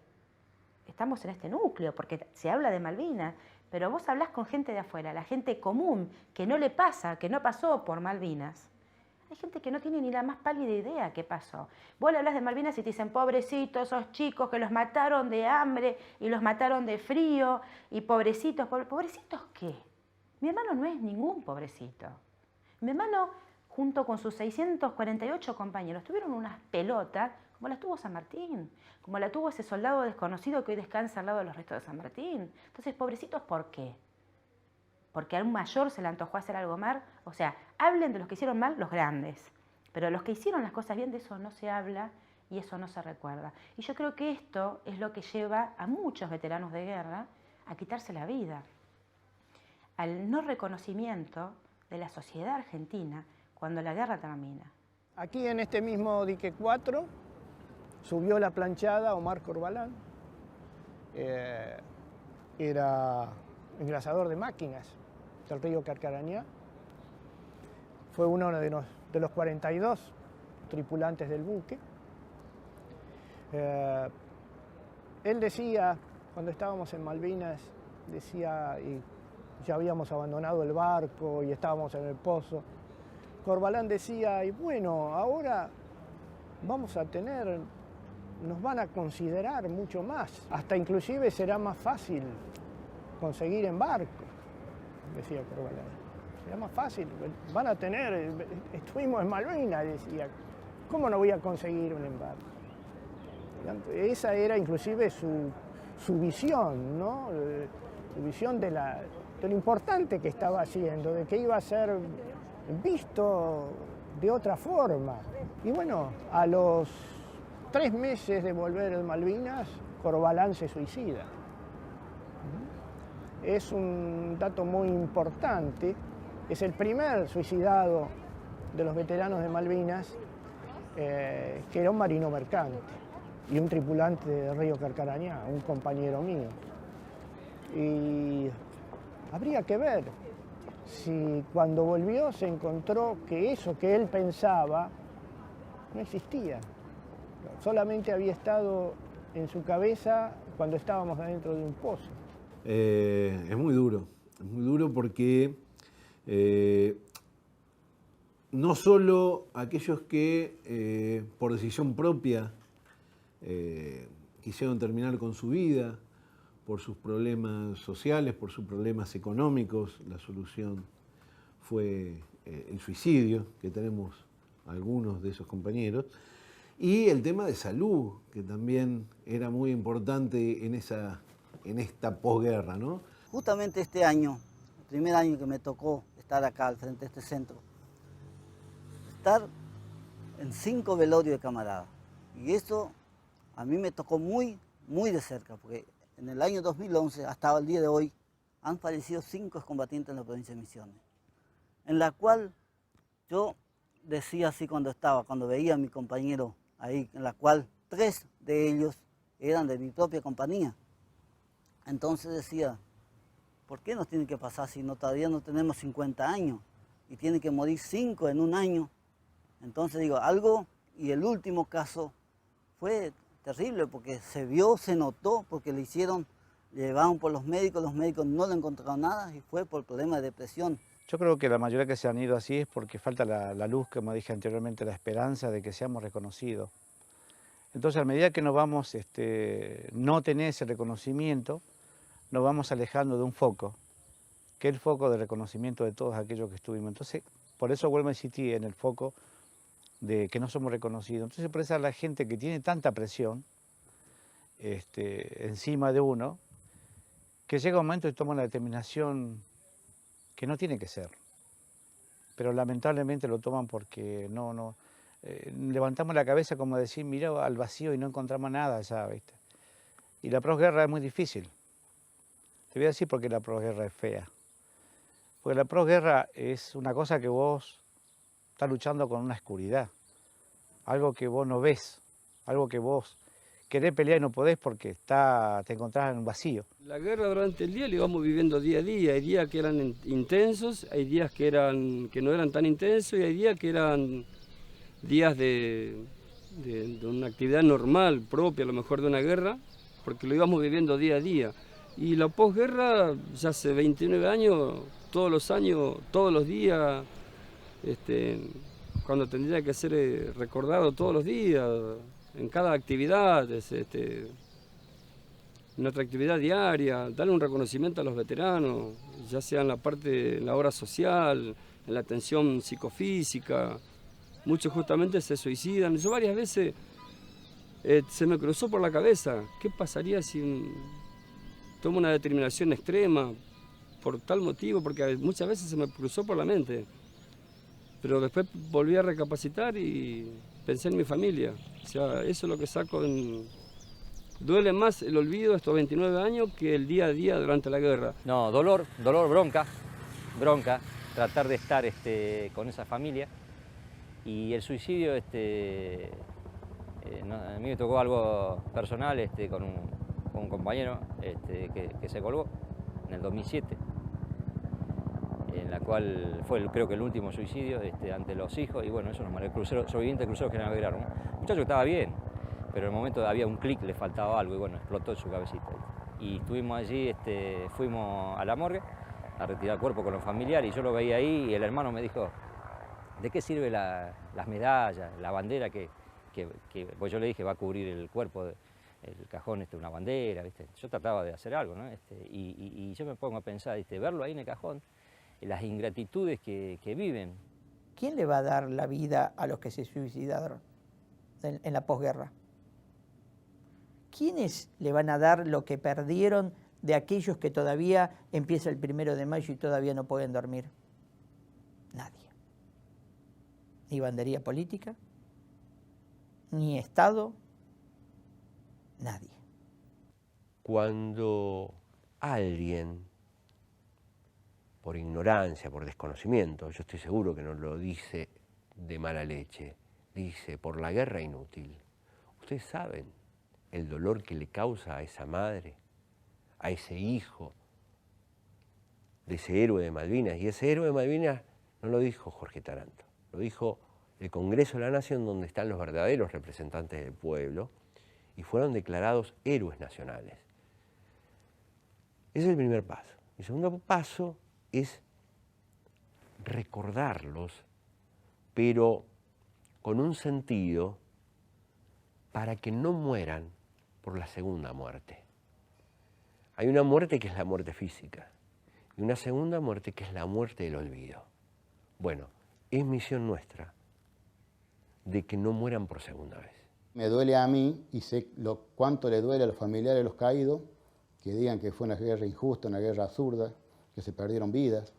núcleo, porque se habla de Malvinas, pero vos hablás con gente de afuera, la gente común, que no le pasa, que no pasó por Malvinas. Hay gente que no tiene ni la más pálida idea qué pasó. Vos le hablás de Malvinas y te dicen, pobrecitos, esos chicos que los mataron de hambre y los mataron de frío, y pobrecitos. ¿Pobrecitos qué? Mi hermano no es ningún pobrecito. Mi hermano, junto con sus 648 compañeros, tuvieron unas pelotas como las tuvo San Martín, como la tuvo ese soldado desconocido que hoy descansa al lado de los restos de San Martín. Entonces, pobrecitos, ¿por qué? Porque a un mayor se le antojó hacer algo mal. O sea, hablen de los que hicieron mal los grandes, pero los que hicieron las cosas bien, de eso no se habla y eso no se recuerda. Y yo creo que esto es lo que lleva a muchos veteranos de guerra a quitarse la vida, al no reconocimiento de la sociedad argentina cuando la guerra termina. Aquí en este mismo dique 4 subió la planchada Omar Corbalán. Era engrasador de máquinas del río Carcarañá. Fue uno de los 42 tripulantes del buque. Él decía, cuando estábamos en Malvinas, decía, y ya habíamos abandonado el barco y estábamos en el pozo, Corbalán decía, y bueno, ahora nos van a considerar mucho más, hasta inclusive será más fácil conseguir en barco, decía Corbalán. Será más fácil, van a tener, estuvimos en Malvinas, decía, ¿cómo no voy a conseguir un embarque? Esa era inclusive su visión, ¿no? Su visión de lo importante que estaba haciendo, de que iba a ser visto de otra forma. Y bueno, a los 3 meses de volver de Malvinas, Corbalán se suicida. Es un dato muy importante, es el primer suicidado de los veteranos de Malvinas, que era un marino mercante y un tripulante de Río Carcarañá, un compañero mío. Y habría que ver si cuando volvió se encontró que eso que él pensaba no existía. Solamente había estado en su cabeza cuando estábamos adentro de un pozo. Es muy duro porque no solo aquellos que por decisión propia quisieron terminar con su vida, por sus problemas sociales, por sus problemas económicos, la solución fue el suicidio, que tenemos algunos de esos compañeros, y el tema de salud, que también era muy importante en esa en esta posguerra, ¿no? Justamente este año, el primer año que me tocó estar acá al frente de este centro, estar en 5 velorios de camaradas. Y eso a mí me tocó muy de cerca, porque en el año 2011, hasta el día de hoy, han fallecido 5 excombatientes en la provincia de Misiones, en la cual yo decía así cuando veía a mi compañero ahí, en la cual 3 de ellos eran de mi propia compañía. Entonces decía, ¿por qué nos tiene que pasar si todavía no tenemos 50 años y tienen que morir 5 en un año? Entonces digo, algo, y el último caso fue terrible porque se vio, se notó, porque le llevaron por los médicos no le encontraron nada y fue por problemas de depresión. Yo creo que la mayoría que se han ido así es porque falta la luz, como dije anteriormente, la esperanza de que seamos reconocidos. Entonces, a medida que nos vamos, no tener ese reconocimiento, nos vamos alejando de un foco, que es el foco de reconocimiento de todos aquellos que estuvimos. Entonces, por eso vuelvo a insistir en el foco de que no somos reconocidos. Entonces, por eso la gente que tiene tanta presión encima de uno, que llega un momento y toma una determinación que no tiene que ser. Pero lamentablemente lo toman porque levantamos la cabeza como decir, mira al vacío y no encontramos nada allá, ¿viste? Y la posguerra es muy difícil. Te voy a decir por qué la posguerra es fea. Porque la posguerra es una cosa que vos estás luchando con una oscuridad. Algo que vos no ves, algo que vos querés pelear y no podés porque te encontrás en un vacío. La guerra durante el día la íbamos viviendo día a día. Hay días que eran intensos, hay días que no eran tan intensos y hay días que eran días de una actividad normal, propia a lo mejor de una guerra, porque lo íbamos viviendo día a día. Y la posguerra, ya hace 29 años, todos los días, cuando tendría que ser recordado todos los días, en cada actividad, nuestra actividad diaria, darle un reconocimiento a los veteranos, ya sea en la obra social, en la atención psicofísica. Muchos justamente se suicidan. Yo varias veces se me cruzó por la cabeza, ¿qué pasaría si tomo una determinación extrema por tal motivo? Porque muchas veces se me cruzó por la mente. Pero después volví a recapacitar y pensé en mi familia. O sea, eso es lo que saco. Duele más el olvido de estos 29 años que el día a día durante la guerra. No, dolor, bronca, tratar de estar con esa familia. Y el suicidio, a mí me tocó algo personal con un compañero que se colgó en el 2007. En la cual fue creo que el último suicidio ante los hijos, y bueno, eso nos marcó. Sobreviviente del crucero General Belgrano, un muchacho que estaba bien, pero en el momento había un clic, le faltaba algo y bueno, explotó en su cabecita. Y estuvimos allí, fuimos a la morgue a retirar el cuerpo con los familiares y yo lo veía ahí y el hermano me dijo, ¿de qué sirve las medallas, la bandera pues yo le dije, va a cubrir el cuerpo, el cajón, una bandera, ¿viste? Yo trataba de hacer algo, ¿no? Y yo me pongo a pensar, verlo ahí en el cajón, las ingratitudes que viven. ¿Quién le va a dar la vida a los que se suicidaron en la posguerra? ¿Quiénes le van a dar lo que perdieron de aquellos que todavía empieza el 1 de mayo y todavía no pueden dormir? Nadie. Ni bandería política, ni Estado, nadie. Cuando alguien, por ignorancia, por desconocimiento, yo estoy seguro que no lo dice de mala leche, dice por la guerra inútil. Ustedes saben el dolor que le causa a esa madre, a ese hijo de ese héroe de Malvinas. Y ese héroe de Malvinas no lo dijo Jorge Taranto, lo dijo el Congreso de la Nación, donde están los verdaderos representantes del pueblo, y fueron declarados héroes nacionales. Ese es el primer paso. El segundo paso es recordarlos, pero con un sentido para que no mueran por la segunda muerte. Hay una muerte que es la muerte física y una segunda muerte que es la muerte del olvido. Bueno, es misión nuestra de que no mueran por segunda vez. Me duele a mí y sé cuánto le duele a los familiares de los caídos, que digan que fue una guerra injusta, una guerra absurda, que se perdieron vidas.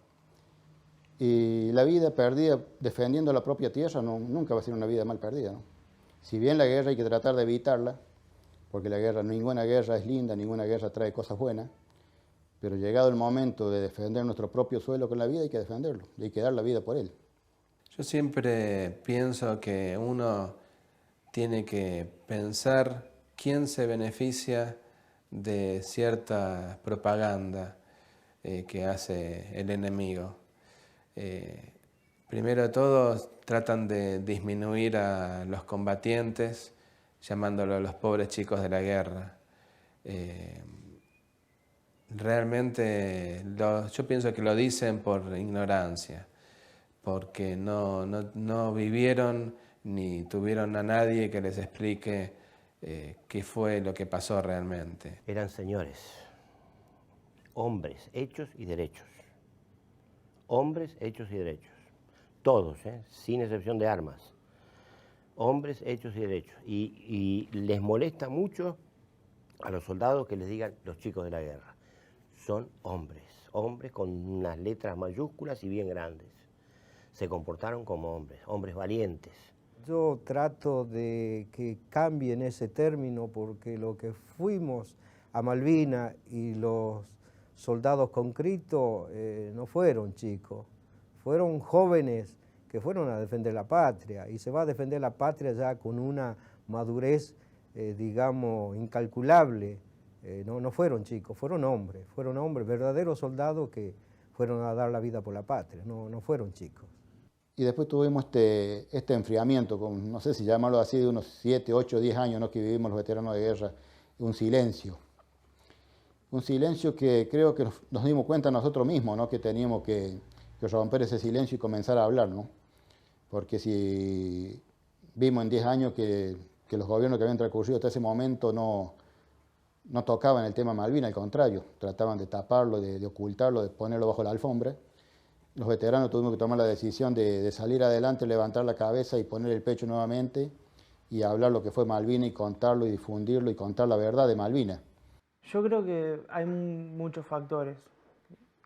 Y la vida perdida defendiendo la propia tierra nunca va a ser una vida mal perdida, ¿no? Si bien la guerra hay que tratar de evitarla, porque ninguna guerra es linda, ninguna guerra trae cosas buenas, pero llegado el momento de defender nuestro propio suelo con la vida, hay que defenderlo, y hay que dar la vida por él. Yo siempre pienso que uno tiene que pensar quién se beneficia de cierta propaganda que hace el enemigo. Primero de todo, tratan de disminuir a los combatientes, llamándolos los pobres chicos de la guerra. Realmente yo pienso que lo dicen por ignorancia, porque no vivieron ni tuvieron a nadie que les explique qué fue lo que pasó realmente. Eran señores, hombres, hechos y derechos. Hombres, hechos y derechos. Todos, sin excepción de armas. Hombres, hechos y derechos. Y les molesta mucho a los soldados que les digan los chicos de la guerra. Son hombres, hombres con unas letras mayúsculas y bien grandes. Se comportaron como hombres, hombres valientes. Yo trato de que cambien ese término porque lo que fuimos a Malvinas y los soldados con Cristo no fueron chicos, fueron jóvenes que fueron a defender la patria, y se va a defender la patria ya con una madurez, digamos, incalculable. No fueron chicos, fueron hombres, verdaderos soldados que fueron a dar la vida por la patria, no fueron chicos. Y después tuvimos este enfriamiento, no sé si llamarlo así, de unos 7, 8, 10 años, ¿no?, que vivimos los veteranos de guerra, un silencio. Un silencio que creo que nos dimos cuenta nosotros mismos, ¿no?, que teníamos que romper ese silencio y comenzar a hablar, ¿no? Porque si vimos en 10 años que los gobiernos que habían transcurrido hasta ese momento no tocaban el tema Malvinas, al contrario, trataban de taparlo, de ocultarlo, de ponerlo bajo la alfombra. Los veteranos tuvimos que tomar la decisión de salir adelante, levantar la cabeza y poner el pecho nuevamente y hablar lo que fue Malvinas y contarlo y difundirlo y contar la verdad de Malvinas. Yo creo que hay muchos factores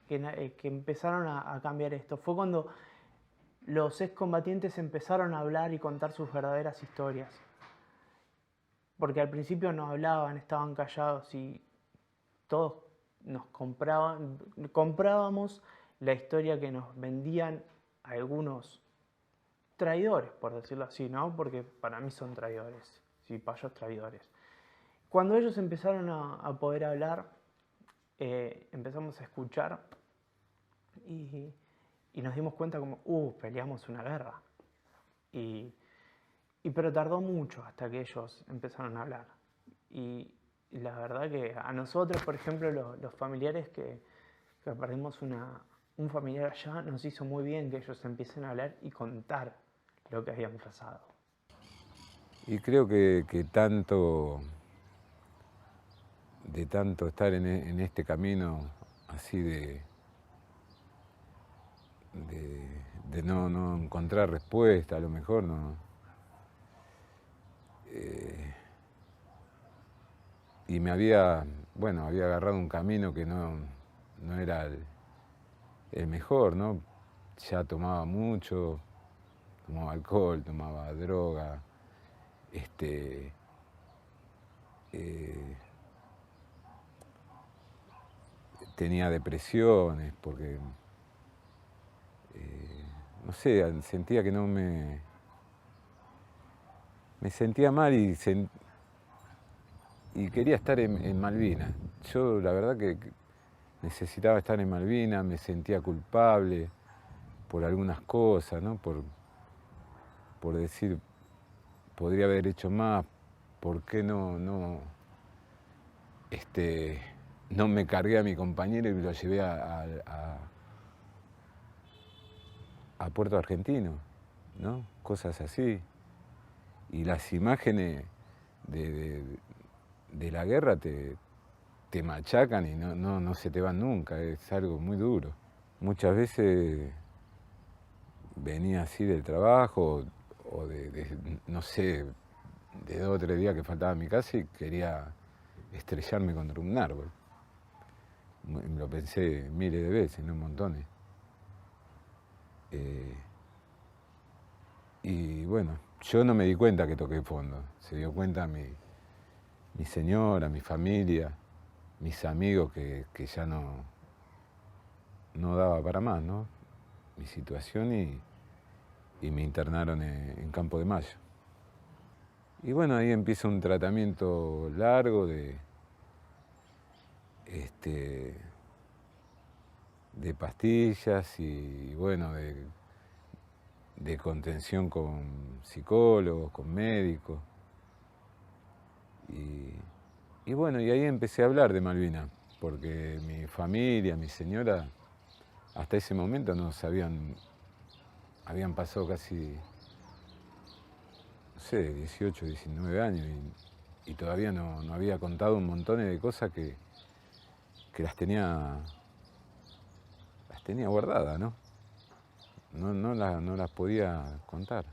que empezaron a cambiar esto. Fue cuando los excombatientes empezaron a hablar y contar sus verdaderas historias. Porque al principio no hablaban, estaban callados y todos nos comprábamos la historia que nos vendían algunos traidores, por decirlo así, ¿no? Porque para mí son traidores, cipayos traidores. Cuando ellos empezaron a poder hablar, empezamos a escuchar y nos dimos cuenta como, peleamos una guerra. Pero tardó mucho hasta que ellos empezaron a hablar. Y la verdad que a nosotros, por ejemplo, los familiares que perdimos un familiar allá, nos hizo muy bien que ellos empiecen a hablar y contar lo que habían pasado. Y creo que tanto estar en este camino así de no encontrar respuesta, a lo mejor no. Y me había agarrado un camino que no era el mejor, ¿no? Ya tomaba mucho, tomaba alcohol, tomaba droga, tenía depresiones porque, no sé, sentía que no me sentía mal y quería estar en Malvinas. Yo la verdad que necesitaba estar en Malvinas, me sentía culpable por algunas cosas, ¿no? Por decir, podría haber hecho más, ¿por qué no me cargué a mi compañero y lo llevé a Puerto Argentino, ¿no? Cosas así. Y las imágenes de la guerra te machacan y no se te van nunca, es algo muy duro. Muchas veces venía así del trabajo o no sé, de 2 o 3 días que faltaba a mi casa y quería estrellarme contra un árbol. Lo pensé miles de veces, no montones. Y bueno, yo no me di cuenta que toqué fondo. Se dio cuenta mi señora, mi familia, mis amigos que ya no daba para más, ¿no? Mi situación y me internaron en Campo de Mayo. Y bueno, ahí empieza un tratamiento largo de pastillas y bueno, de contención con psicólogos, con médicos. Y bueno, y ahí empecé a hablar de Malvinas, porque mi familia, mi señora, hasta ese momento no sabían, habían pasado casi, no sé, 18, 19 años y todavía no había contado un montón de cosas que las tenía guardadas, ¿no? No las podía contar.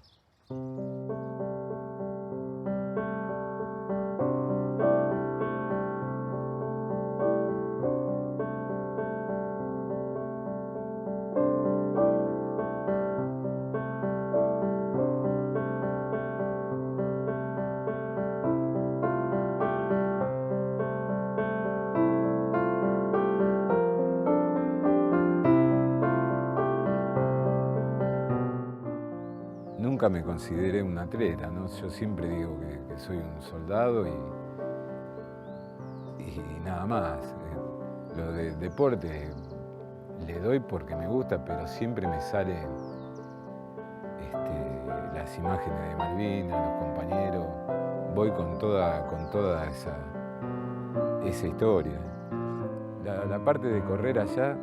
Nunca me consideré un atleta, ¿no? Yo siempre digo que soy un soldado y nada más. Lo de deporte le doy porque me gusta, pero siempre me salen las imágenes de Malvinas, los compañeros. Voy con toda esa historia. La parte de correr allá,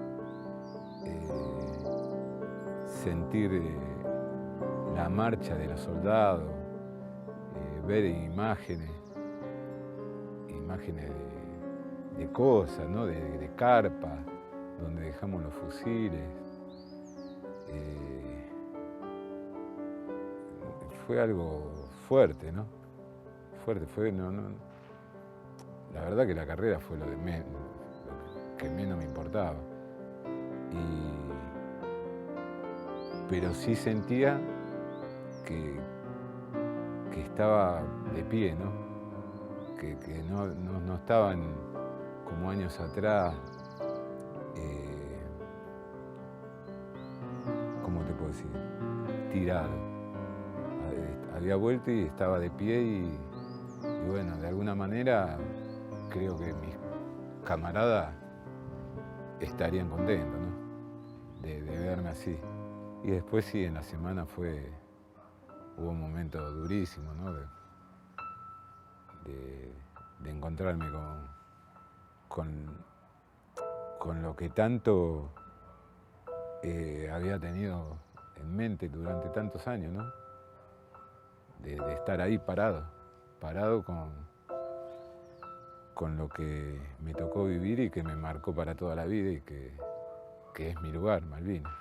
sentir la marcha de los soldados, ver imágenes de cosas, ¿no? de carpas, donde dejamos los fusiles. Fue algo fuerte, ¿no? Fuerte, la verdad que la carrera fue lo que menos me importaba. Pero sí sentía que estaba de pie, ¿no? Que no estaban como años atrás, ¿cómo te puedo decir? Tirado. Había vuelto y estaba de pie y bueno, de alguna manera creo que mis camaradas estarían contentos, ¿no? De verme así. Y después sí, en la semana hubo un momento durísimo, ¿no? De encontrarme con lo que tanto había tenido en mente durante tantos años, ¿no? De estar ahí parado con lo que me tocó vivir y que me marcó para toda la vida y que es mi lugar, Malvinas.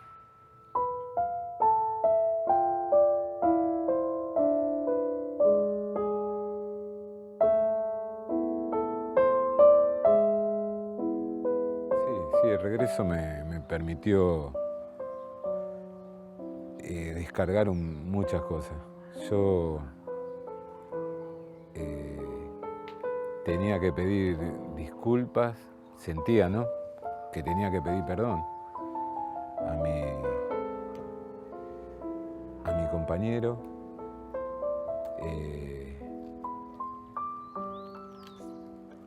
El regreso me permitió descargar muchas cosas. Yo tenía que pedir disculpas, sentía, ¿no? Que tenía que pedir perdón a mi compañero.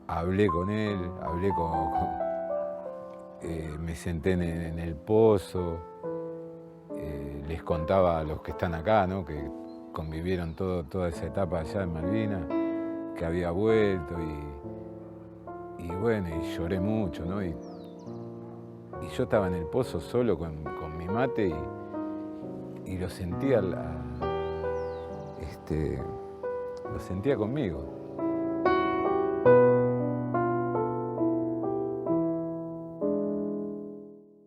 Hablé con él, me senté en el pozo, les contaba a los que están acá, ¿no? Que convivieron toda esa etapa allá en Malvinas, que había vuelto y bueno, y lloré mucho, ¿no? Y yo estaba en el pozo solo con mi mate y lo sentía, lo sentía conmigo.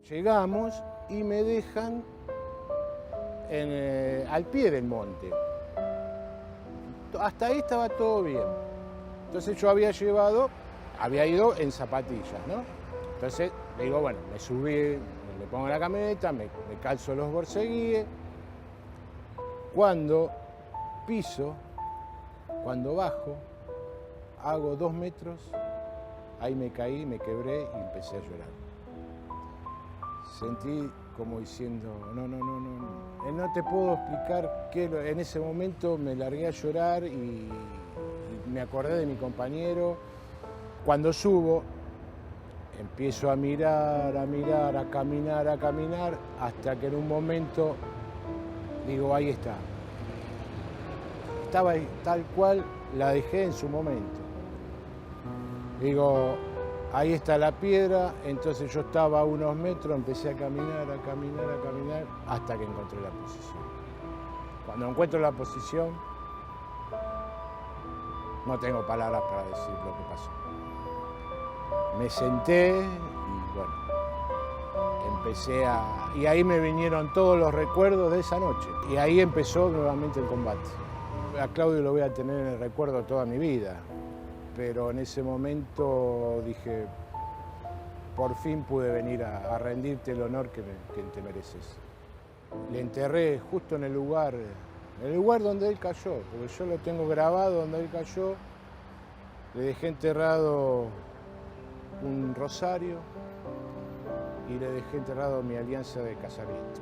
Llegamos y me dejan al pie del monte. Hasta ahí estaba todo bien. Entonces yo había ido en zapatillas, ¿no? Entonces le digo, bueno, me subí, le pongo la camioneta, me calzo los borseguíes. Cuando piso, cuando bajo, hago 2 metros, ahí me caí, me quebré y empecé a llorar. Sentí como diciendo, no te puedo explicar qué, en ese momento me largué a llorar y me acordé de mi compañero. Cuando subo, empiezo a mirar, a caminar, hasta que en un momento digo, ahí está. Estaba ahí, tal cual la dejé en su momento. Digo, ahí está la piedra, entonces yo estaba a unos metros, empecé a caminar, hasta que encontré la posición. Cuando encuentro la posición, no tengo palabras para decir lo que pasó. Me senté y bueno, y ahí me vinieron todos los recuerdos de esa noche. Y ahí empezó nuevamente el combate. A Claudio lo voy a tener en el recuerdo toda mi vida, pero en ese momento dije, por fin pude venir a rendirte el honor que te mereces. Le enterré justo en el lugar donde él cayó, porque yo lo tengo grabado donde él cayó. Le dejé enterrado un rosario y le dejé enterrado mi alianza de casamiento.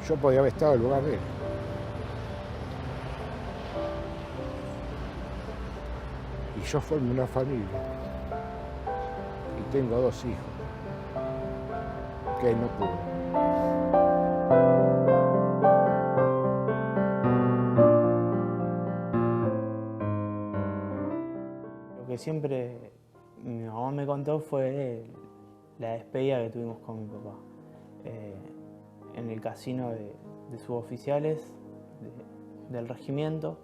Yo podía haber estado en el lugar de él. Y yo formo una familia. Y tengo 2 hijos. Que él no pudo. Lo que siempre mi mamá me contó fue la despedida que tuvimos con mi papá. En el casino de suboficiales del regimiento.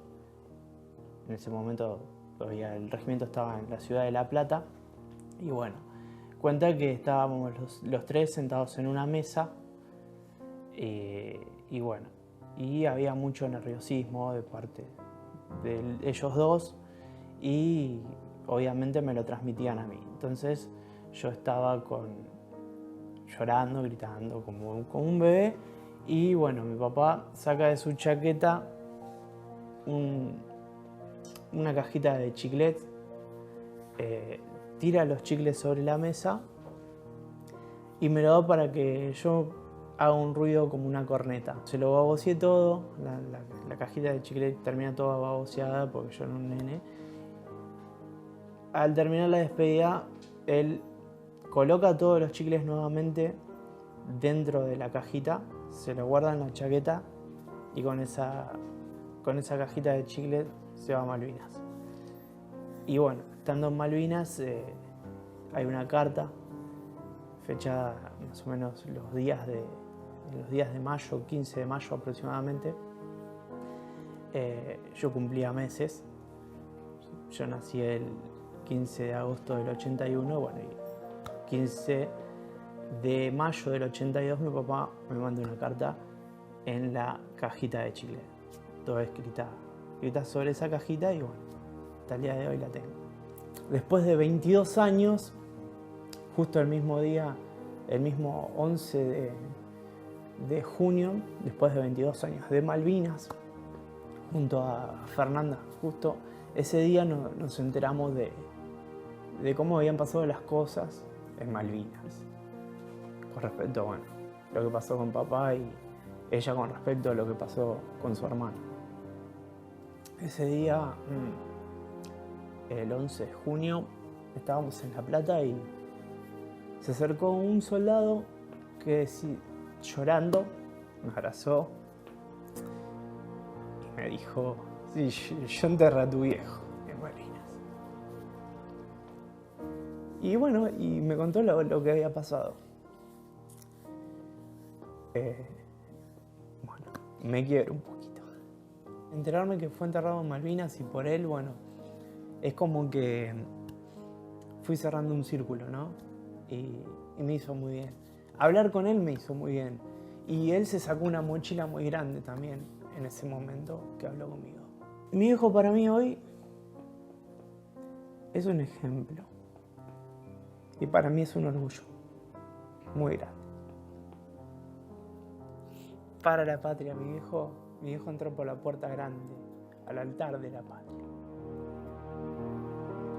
En ese momento todavía el regimiento estaba en la ciudad de La Plata. Y bueno, cuenta que estábamos los 3 sentados en una mesa. Y bueno, y había mucho nerviosismo de parte de ellos 2. Y obviamente me lo transmitían a mí. Entonces yo estaba llorando, gritando como un bebé. Y bueno, mi papá saca de su chaqueta una cajita de chiclets, tira los chicles sobre la mesa y me lo da para que yo haga un ruido como una corneta. Se lo baboseé todo, la cajita de chiclets termina toda baboseada porque yo era un nene. Al terminar la despedida, él coloca todos los chicles nuevamente dentro de la cajita, se lo guarda en la chaqueta y con esa cajita de chicles se va a Malvinas. Y bueno, estando en Malvinas hay una carta fechada más o menos los días de mayo, 15 de mayo aproximadamente. Yo cumplía meses, yo nací el 15 de agosto del 81, bueno, y 15 de mayo del 82 mi papá me mandó una carta en la cajita de chicle, toda escrita sobre esa cajita y bueno, hasta el día de hoy la tengo. Después de 22 años, justo el mismo día, el mismo 11 de junio, después de 22 años de Malvinas, junto a Fernanda, justo ese día nos enteramos de cómo habían pasado las cosas en Malvinas. Con respecto a bueno, lo que pasó con papá y ella con respecto a lo que pasó con su hermano. Ese día, el 11 de junio, estábamos en La Plata y se acercó un soldado que llorando me abrazó y me dijo, sí, yo enterré a tu viejo en Malvinas. Y bueno, y me contó lo que había pasado. Bueno, me quiebra un poquito. Enterarme que fue enterrado en Malvinas y por él, bueno, es como que fui cerrando un círculo, ¿no? Y me hizo muy bien. Hablar con él me hizo muy bien. Y él se sacó una mochila muy grande también en ese momento que habló conmigo. Mi hijo para mí hoy es un ejemplo. Y para mí es un orgullo muy grande. Para la patria, mi hijo entró por la puerta grande, al altar de la patria.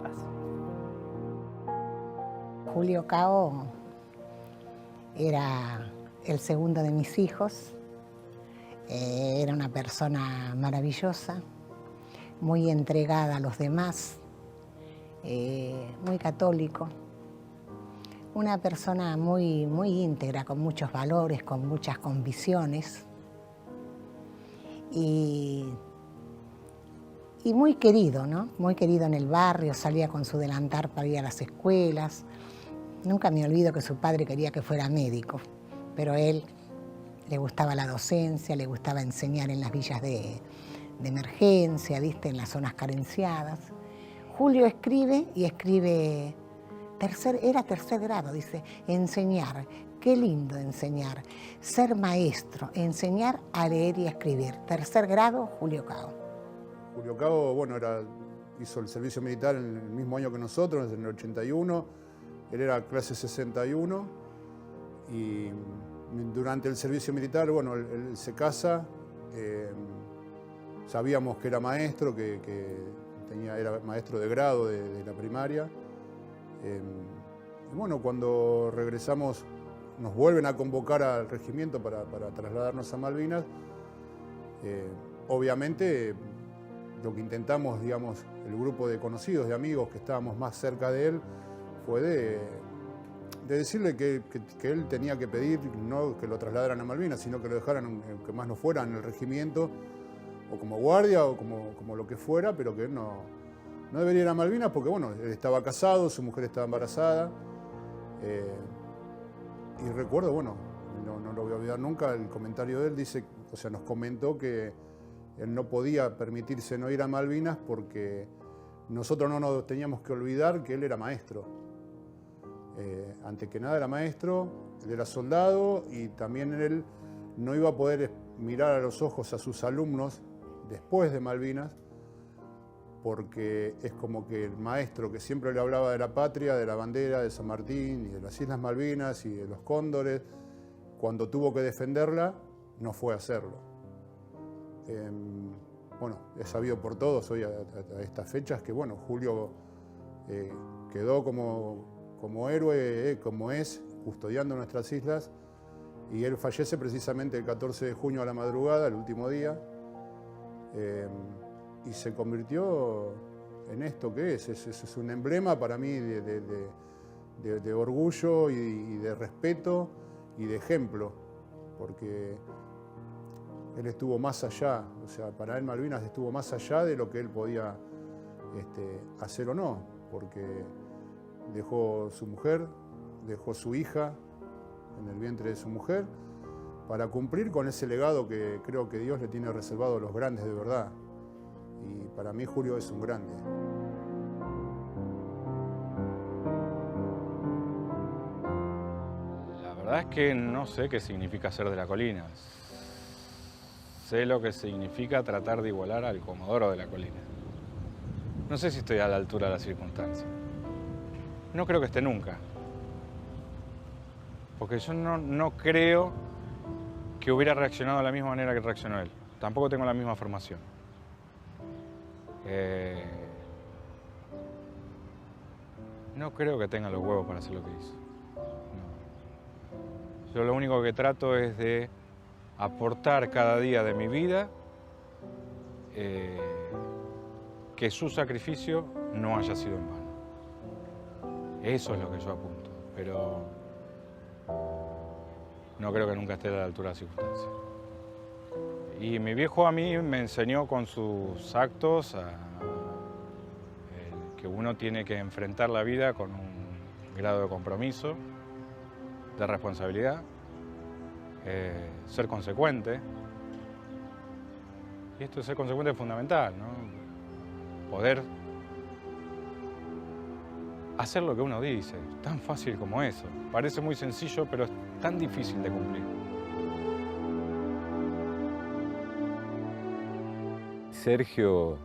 Así. Julio Cao era el segundo de mis hijos. Era una persona maravillosa, muy entregada a los demás, muy católico. Una persona muy íntegra, con muchos valores, con muchas convicciones. Y muy querido, ¿no? Muy querido en el barrio, salía con su delantal para ir a las escuelas. Nunca me olvido que su padre quería que fuera médico, pero a él le gustaba la docencia, le gustaba enseñar en las villas de emergencia, ¿viste? En las zonas carenciadas. Julio escribe y escribe... Era tercer grado, dice, enseñar, qué lindo enseñar, ser maestro, enseñar a leer y a escribir. Tercer grado, Julio Cao. Julio Cao, bueno, hizo el servicio militar en el mismo año que nosotros, en el 81, él era clase 61 y durante el servicio militar, bueno, él se casa, sabíamos que era maestro, que era maestro de grado de la primaria. Y bueno, cuando regresamos nos vuelven a convocar al regimiento para trasladarnos a Malvinas. Obviamente lo que intentamos, digamos, el grupo de conocidos, de amigos que estábamos más cerca de él, fue de decirle que él tenía que pedir no que lo trasladaran a Malvinas, sino que lo dejaran, que más no fuera en el regimiento, o como guardia, o como lo que fuera, pero que él no debería ir a Malvinas porque, bueno, él estaba casado, su mujer estaba embarazada. Y recuerdo, bueno, no lo voy a olvidar nunca, el comentario de él dice, o sea, nos comentó que él no podía permitirse no ir a Malvinas porque nosotros no nos teníamos que olvidar que él era maestro. Antes que nada era maestro, él era soldado y también él no iba a poder mirar a los ojos a sus alumnos después de Malvinas, porque es como que el maestro que siempre le hablaba de la patria, de la bandera, de San Martín y de las Islas Malvinas y de los cóndores, cuando tuvo que defenderla, no fue a hacerlo. Bueno, es sabido por todos hoy a estas fechas que, bueno, Julio quedó como héroe, como es, custodiando nuestras islas, y él fallece precisamente el 14 de junio a la madrugada, el último día. Y se convirtió en esto que es un emblema para mí de orgullo y de respeto y de ejemplo, porque él estuvo más allá, o sea, para él Malvinas estuvo más allá de lo que él podía hacer o no, porque dejó su mujer, dejó su hija en el vientre de su mujer, para cumplir con ese legado que creo que Dios le tiene reservado a los grandes de verdad. Y para mí Julio es un grande. La verdad es que no sé qué significa ser de la colina. Sé lo que significa tratar de igualar al Comodoro de la colina. No sé si estoy a la altura de las circunstancias. No creo que esté nunca. Porque yo no creo que hubiera reaccionado de la misma manera que reaccionó él. Tampoco tengo la misma formación. No creo que tenga los huevos para hacer lo que hizo. No. Yo lo único que trato es de aportar cada día de mi vida que su sacrificio no haya sido en vano. Eso es lo que yo apunto, pero no creo que nunca esté a la altura de las circunstancias. Y mi viejo a mí me enseñó con sus actos que uno tiene que enfrentar la vida con un grado de compromiso, de responsabilidad, ser consecuente Y esto es ser consecuente fundamental, ¿no? Poder hacer lo que uno dice, tan fácil como eso. Parece muy sencillo, pero es tan difícil de cumplir. Sergio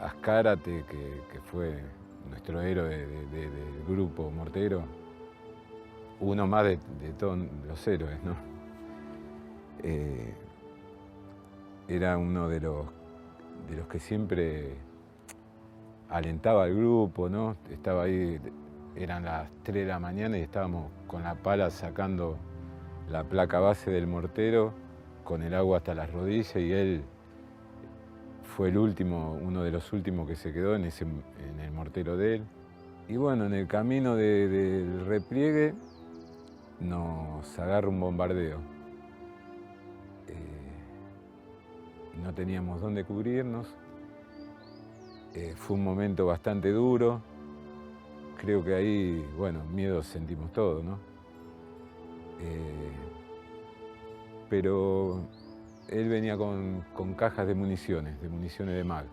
Azcárate, que fue nuestro héroe del grupo Mortero, uno más de todos los héroes, ¿no? Era uno de los que siempre alentaba al grupo, ¿no? Estaba ahí, eran las 3 de la mañana y estábamos con la pala sacando la placa base del mortero con el agua hasta las rodillas, y él fue el último, uno de los últimos que se quedó en el mortero de él. Y bueno, en el camino del repliegue nos agarra un bombardeo. No teníamos dónde cubrirnos. Fue un momento bastante duro. Creo que ahí, bueno, miedo sentimos todos, ¿no? Pero él venía con cajas de municiones de MAG.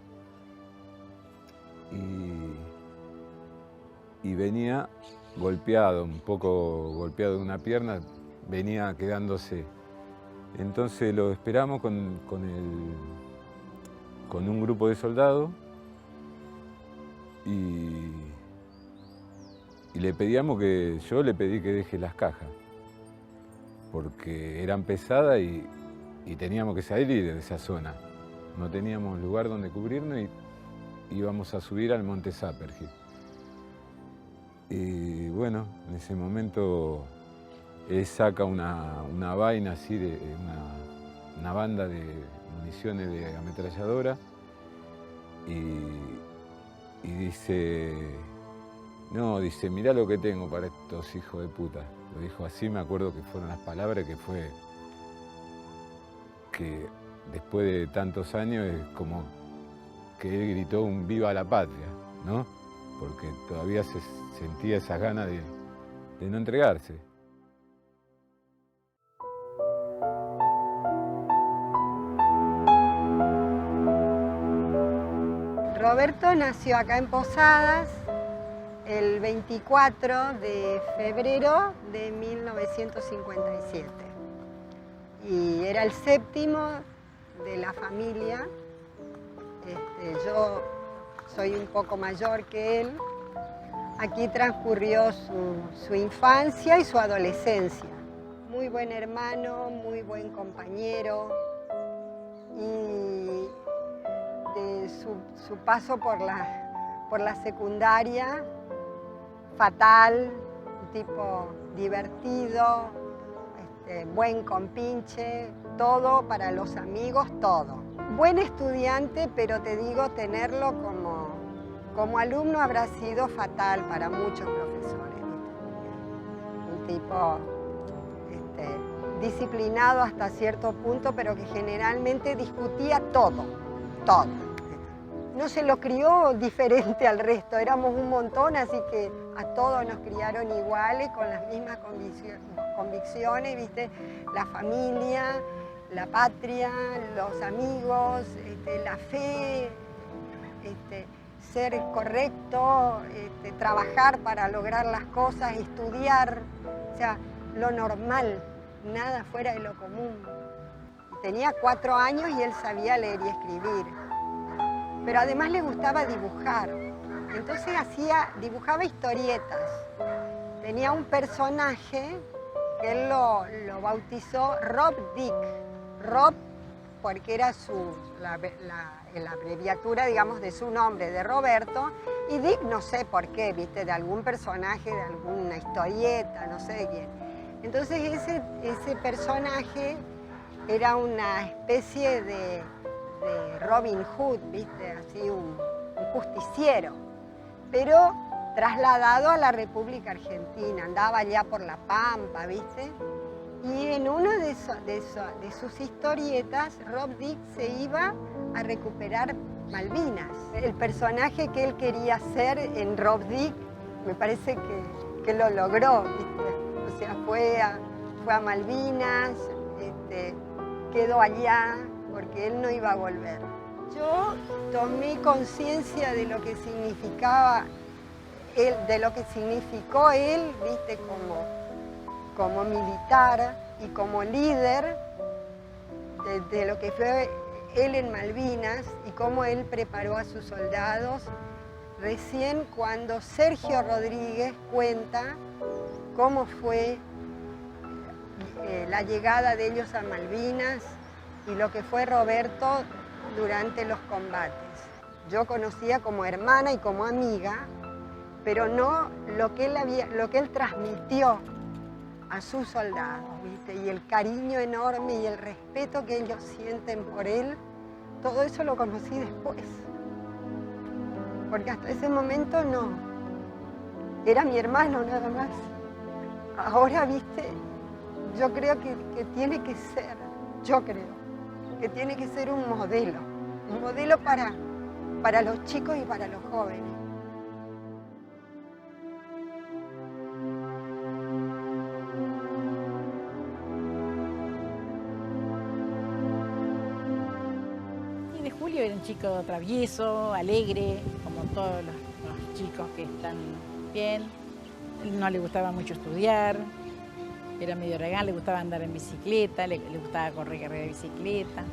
Y venía golpeado, un poco golpeado de una pierna, venía quedándose. Entonces lo esperamos con un grupo de soldados y le pedíamos yo le pedí que deje las cajas, porque eran pesadas y teníamos que salir de esa zona. No teníamos lugar donde cubrirnos y íbamos a subir al Monte Zápergil. Y bueno, en ese momento él saca una vaina así, una banda de municiones de ametralladora y dice, no, dice, mirá lo que tengo para estos hijos de puta. Lo dijo así, me acuerdo que fueron las palabras, que después de tantos años es como que él gritó un viva la patria, ¿no? Porque todavía se sentía esas ganas de no entregarse. Roberto nació acá en Posadas el 24 de febrero de 1957 y era el séptimo de la familia. Yo soy un poco mayor que él. Aquí transcurrió su infancia y su adolescencia. Muy buen hermano, muy buen compañero, y de su paso por la secundaria, fatal, un tipo divertido, buen compinche, todo para los amigos, todo. Buen estudiante, pero te digo, tenerlo como alumno habrá sido fatal para muchos profesores. Un tipo disciplinado hasta cierto punto, pero que generalmente discutía todo. No se lo crió diferente al resto, éramos un montón, así que a todos nos criaron iguales, con las mismas convicciones, ¿viste? La familia, la patria, los amigos, la fe, ser correcto, trabajar para lograr las cosas, estudiar, o sea, lo normal, nada fuera de lo común. Tenía 4 años y él sabía leer y escribir, pero además le gustaba dibujar, entonces dibujaba historietas. Tenía un personaje que él lo bautizó Rob Dick. Rob porque era la abreviatura, digamos, de su nombre, de Roberto, y Dick no sé por qué, ¿viste? De algún personaje, de alguna historieta, no sé de quién. Entonces ese personaje era una especie de Robin Hood, ¿viste? Así un justiciero, pero trasladado a la República Argentina, andaba allá por La Pampa, ¿viste? Y en una de sus historietas, Rob Dick se iba a recuperar Malvinas. El personaje que él quería ser en Rob Dick, me parece que lo logró, ¿viste? O sea, fue a Malvinas, quedó allá, porque él no iba a volver. Yo tomé conciencia de lo que significaba él, de lo que significó él, viste, como militar y como líder de lo que fue él en Malvinas y cómo él preparó a sus soldados. Recién cuando Sergio Rodríguez cuenta cómo fue la llegada de ellos a Malvinas y lo que fue Roberto durante los combates. Yo conocía como hermana y como amiga, pero no lo que él transmitió a sus soldados, ¿viste? Y el cariño enorme y el respeto que ellos sienten por él, todo eso lo conocí después. Porque hasta ese momento no. Era mi hermano nada más. Ahora, ¿viste? Yo creo que tiene que ser, que tiene que ser un modelo para los chicos y para los jóvenes. Julio era un chico travieso, alegre, como todos los chicos que están bien. No le gustaba mucho estudiar, era medio regán, le gustaba andar en bicicleta, le gustaba correr carrera de bicicleta,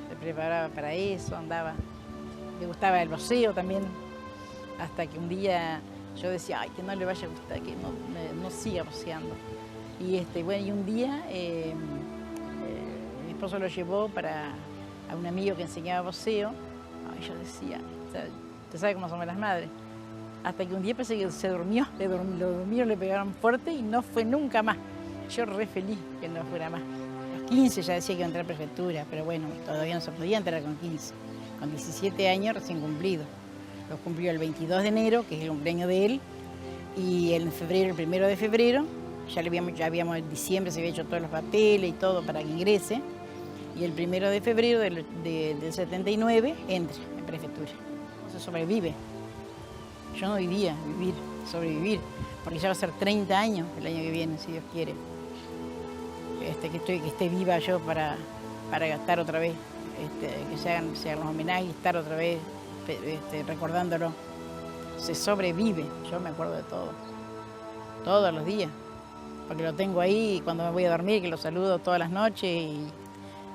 se preparaba para eso, andaba. Le gustaba el boxeo también, hasta que un día yo decía, ay, que no le vaya a gustar, que no siga boxeando. Y bueno, y un día mi esposo lo llevó a un amigo que enseñaba boxeo. Ay, yo decía, usted sabe cómo somos las madres. Hasta que un día pensé que se durmió, lo durmieron, le pegaron fuerte y no fue nunca más. Yo re feliz que no fuera más. A los 15 ya decía que iba a entrar a prefectura, pero bueno, todavía no se podía entrar con 15. Con 17 años recién cumplido. Los cumplió el 22 de enero, que es el cumpleaños de él, y en febrero, el 1 de febrero, ya habíamos en diciembre, se había hecho todos los papeles y todo para que ingrese, y el 1 de febrero del 79 entra en prefectura. Se sobrevive. Yo no vivía, sobrevivir, porque ya va a ser 30 años el año que viene, si Dios quiere. Que esté viva yo para estar otra vez, que se hagan los homenajes y estar otra vez recordándolo. Se sobrevive, yo me acuerdo de todo, todos los días, porque lo tengo ahí cuando me voy a dormir, que lo saludo todas las noches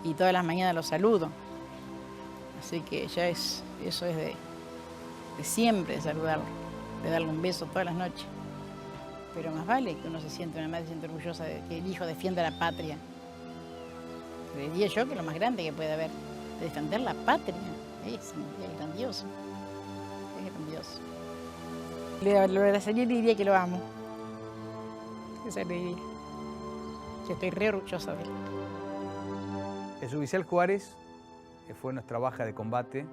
y todas las mañanas lo saludo. Así que ya eso es de siempre, de saludarlo, de darle un beso todas las noches. Pero más vale que uno una madre se siente orgullosa de que el hijo defienda la patria. Creería yo que lo más grande que puede haber, de defender la patria, es grandioso, es grandioso. Le abrazaría y le diría que lo amo. Eso le diría, que estoy re orgullosa de él. El suboficial Juárez fue nuestra baja de combate.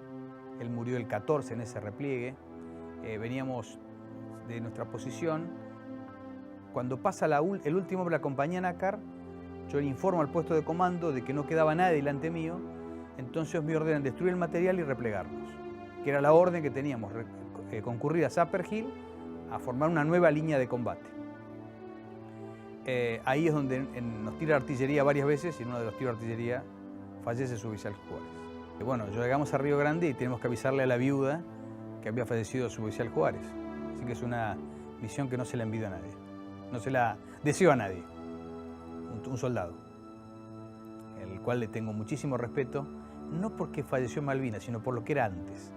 Él murió el 14 en ese repliegue. Veníamos de nuestra posición. Cuando pasa el último hombre, la compañía Nácar, yo le informo al puesto de comando de que no quedaba nadie delante mío. Entonces me ordenan destruir el material y replegarnos, que era la orden que teníamos, concurrir a Zapper Hill a formar una nueva línea de combate. Ahí es donde nos tira artillería varias veces y en uno de los tiros de artillería fallece el suboficial Juárez. Bueno, llegamos a Río Grande y tenemos que avisarle a la viuda que había fallecido el suboficial Juárez. Así que es una misión que no se la envidio a nadie, no se la deseo a nadie. Un soldado, el cual le tengo muchísimo respeto, no porque falleció en Malvinas, sino por lo que era antes.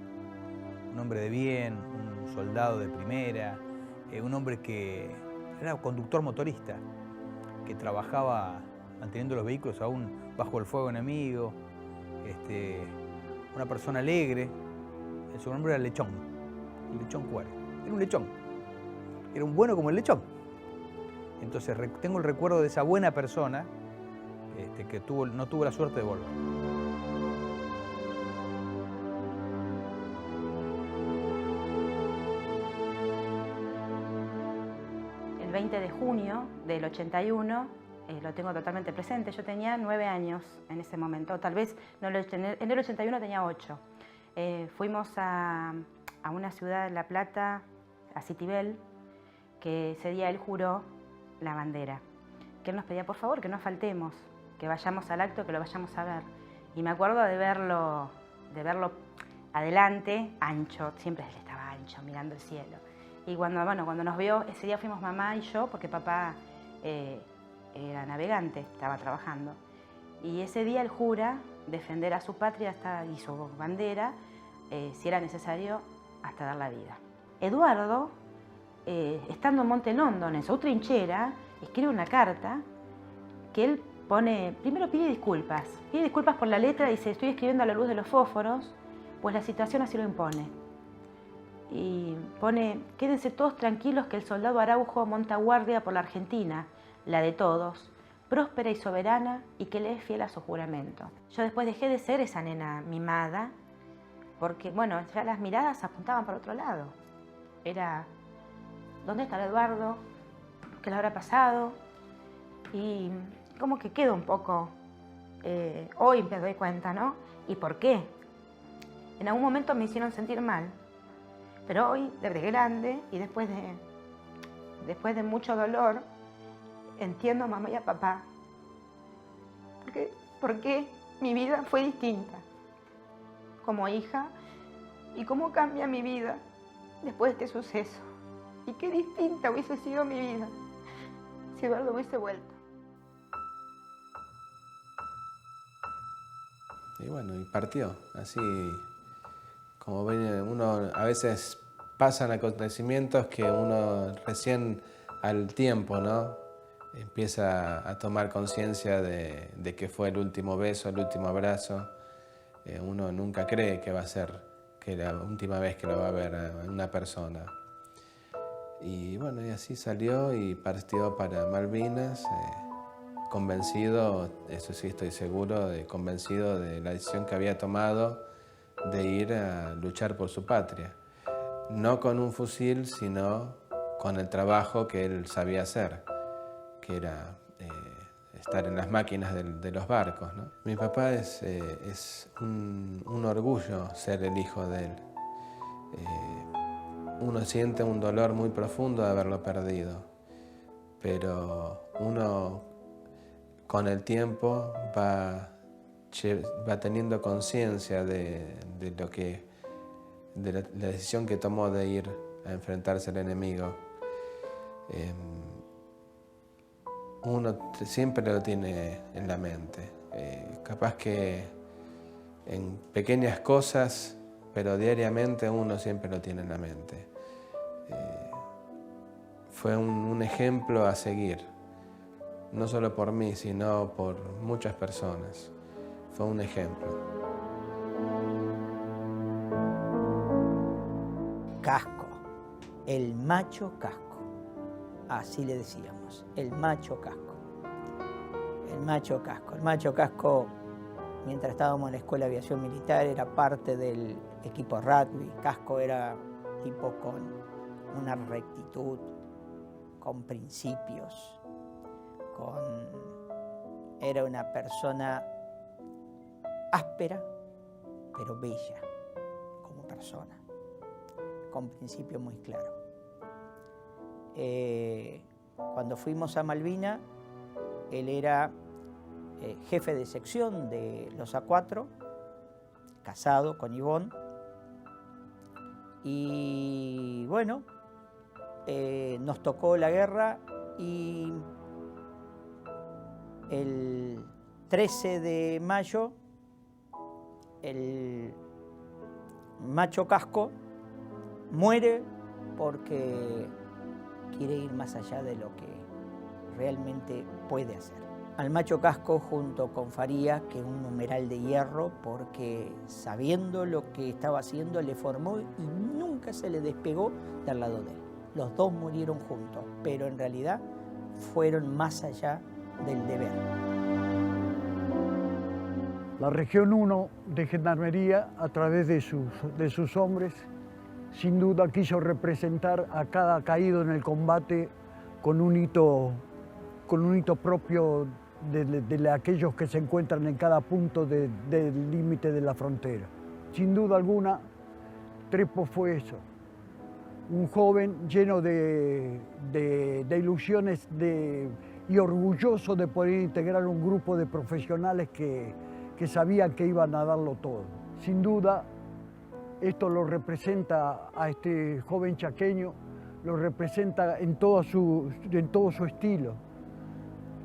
Un hombre de bien, un soldado de primera, un hombre que era conductor motorista, que trabajaba manteniendo los vehículos aún bajo el fuego enemigo, una persona alegre. Su nombre era Lechón, el Lechón Juárez. Era un lechón, era un bueno como el lechón. Entonces tengo el recuerdo de esa buena persona que no tuvo la suerte de volver. El 20 de junio del 81, lo tengo totalmente presente, yo tenía 9 años en ese momento, tal vez en el 81 tenía 8. Fuimos a una ciudad de La Plata, a Citibel, que ese día él juró la bandera, que él nos pedía por favor que no faltemos, que vayamos al acto, que lo vayamos a ver. Y me acuerdo de verlo adelante, ancho, siempre él estaba ancho, mirando el cielo. Y cuando nos vio, ese día fuimos mamá y yo, porque papá era navegante, estaba trabajando. Y ese día él jura defender a su patria y su bandera, si era necesario, hasta dar la vida. Eduardo, estando en Monte London, en su trinchera, escribe una carta que él primero pide disculpas por la letra, dice, estoy escribiendo a la luz de los fósforos, pues la situación así lo impone. Y pone, quédense todos tranquilos que el soldado Araujo monta guardia por la Argentina, la de todos, próspera y soberana, y que le es fiel a su juramento. Yo después dejé de ser esa nena mimada, porque bueno, ya las miradas apuntaban para otro lado. Era, ¿dónde está Eduardo? ¿Qué le habrá pasado? Y como que quedo un poco, hoy me doy cuenta, ¿no? ¿Y por qué? En algún momento me hicieron sentir mal, pero hoy, desde grande y después de mucho dolor, entiendo a mamá y a papá. ¿Por qué mi vida fue distinta como hija y cómo cambia mi vida después de este suceso? Y qué distinta hubiese sido mi vida si Eduardo hubiese vuelto. Y bueno, y partió, así como ven, uno a veces pasan acontecimientos que uno recién al tiempo, ¿no? Empieza a tomar conciencia de que fue el último beso, el último abrazo. Uno nunca cree que va a ser la última vez que lo va a ver a una persona. Y bueno, y así salió y partió para Malvinas, convencido, eso sí estoy seguro, convencido de la decisión que había tomado de ir a luchar por su patria. No con un fusil, sino con el trabajo que él sabía hacer, que era estar en las máquinas de los barcos, ¿no? Mi papá es un orgullo ser el hijo de él. Uno siente un dolor muy profundo de haberlo perdido, pero uno con el tiempo va teniendo conciencia de la decisión que tomó de ir a enfrentarse al enemigo. Uno siempre lo tiene en la mente. Capaz que en pequeñas cosas, pero diariamente uno siempre lo tiene en la mente. Fue un ejemplo a seguir, no solo por mí, sino por muchas personas. Fue un ejemplo. Casco, el macho Casco. Así le decíamos, el macho Casco. El macho Casco. El macho Casco, mientras estábamos en la Escuela de Aviación Militar, era parte del equipo rugby. Casco era tipo con una rectitud, con principios, era una persona áspera, pero bella como persona, con principios muy claros. Cuando fuimos a Malvinas, él era jefe de sección de los A4, casado con Ivonne, y bueno, nos tocó la guerra y el 13 de mayo el macho Casco muere porque quiere ir más allá de lo que realmente puede hacer. Al macho Casco, junto con Farías, que es un numeral de hierro, porque sabiendo lo que estaba haciendo, le formó y nunca se le despegó del lado de él. Los dos murieron juntos, pero en realidad fueron más allá del deber. La Región 1 de Gendarmería, a través de sus hombres, sin duda quiso representar a cada caído en el combate con un hito propio de aquellos que se encuentran en cada punto del límite de la frontera. Sin duda alguna, Trepo fue eso. Un joven lleno de ilusiones y orgulloso de poder integrar un grupo de profesionales que que sabían que iban a darlo todo. Sin duda, esto lo representa a este joven chaqueño, lo representa en todo su estilo,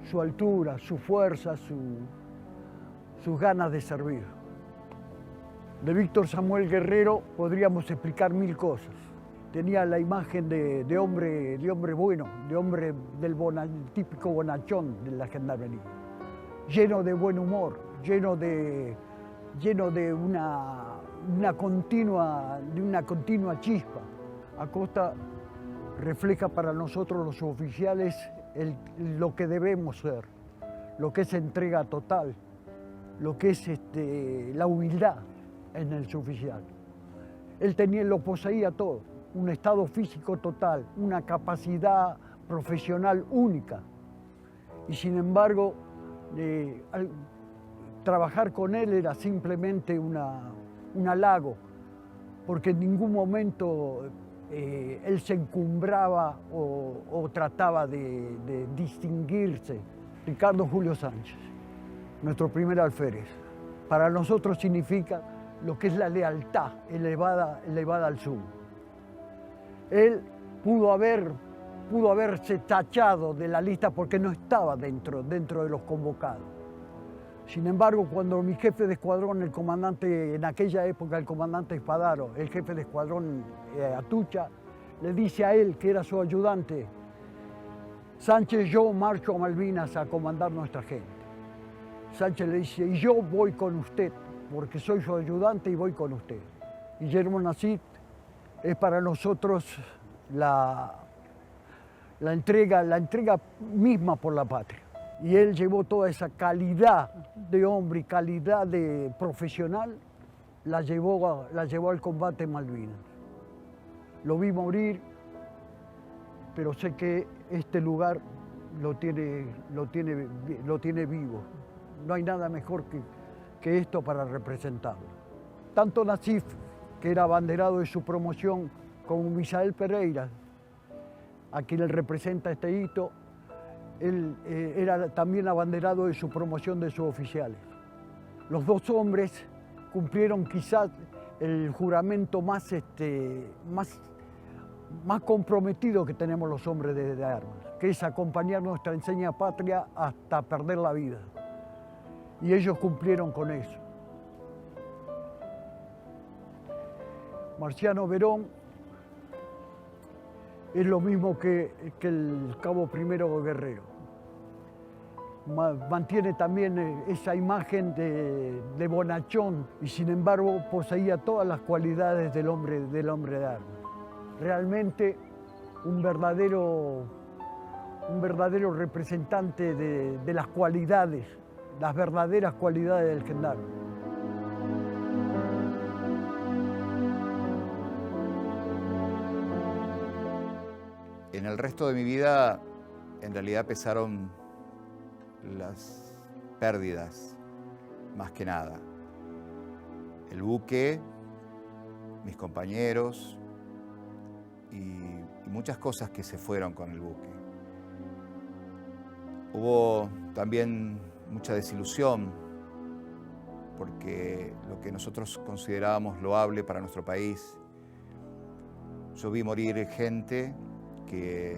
su altura, su fuerza, sus ganas de servir. De Víctor Samuel Guerrero podríamos explicar mil cosas. Tenía la imagen de hombre bueno, de hombre del típico bonachón de la gendarmería, lleno de buen humor, lleno de una continua chispa. Acosta refleja para nosotros los oficiales lo que debemos ser, lo que es entrega total, lo que es la humildad en el suboficial. Él lo poseía todo, un estado físico total, una capacidad profesional única. Y sin embargo, trabajar con él era simplemente un halago, porque en ningún momento él se encumbraba o trataba de distinguirse. Ricardo Julio Sánchez, nuestro primer alférez, para nosotros significa lo que es la lealtad elevada al sumo. Él pudo haberse tachado de la lista porque no estaba dentro de los convocados. Sin embargo, cuando mi jefe de escuadrón, el comandante, en aquella época el comandante Espadaro, el jefe de escuadrón Atucha, le dice a él, que era su ayudante: Sánchez, yo marcho a Malvinas a comandar nuestra gente. Sánchez le dice: y yo voy con usted, porque soy su ayudante y voy con usted. Guillermo Nassit es para nosotros la entrega misma por la patria. Y él llevó toda esa calidad de hombre y calidad de profesional, la llevó al combate en Malvinas. Lo vi morir, pero sé que este lugar lo tiene vivo. No hay nada mejor que esto para representarlo. Tanto Nasif, que era abanderado de su promoción, como Misael Pereira, a quien él representa este hito, él era también abanderado de su promoción de suboficiales. Los dos hombres cumplieron quizás el juramento más comprometido que tenemos los hombres de armas, que es acompañar nuestra enseña patria hasta perder la vida. Y ellos cumplieron con eso. Marciano Verón es lo mismo que el cabo primero Guerrero. Mantiene también esa imagen de bonachón y sin embargo poseía todas las cualidades del hombre de armas. Realmente un verdadero representante de las cualidades, las verdaderas cualidades del gendarme. En el resto de mi vida, en realidad pesaron las pérdidas, más que nada. El buque, mis compañeros y muchas cosas que se fueron con el buque. Hubo también mucha desilusión, porque lo que nosotros considerábamos loable para nuestro país, yo vi morir gente que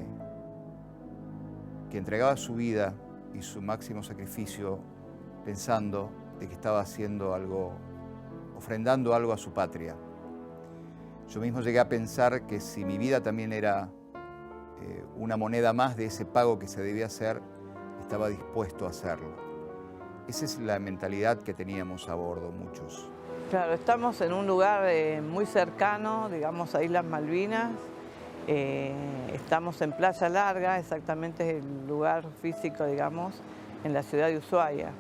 entregaba su vida y su máximo sacrificio pensando de que estaba haciendo algo, ofrendando algo a su patria. Yo mismo llegué a pensar que si mi vida también era una moneda más de ese pago que se debía hacer, estaba dispuesto a hacerlo. Esa es la mentalidad que teníamos a bordo muchos. Claro, estamos en un lugar muy cercano, digamos, a Islas Malvinas. Estamos en Playa Larga, exactamente es el lugar físico, digamos, en la ciudad de Ushuaia.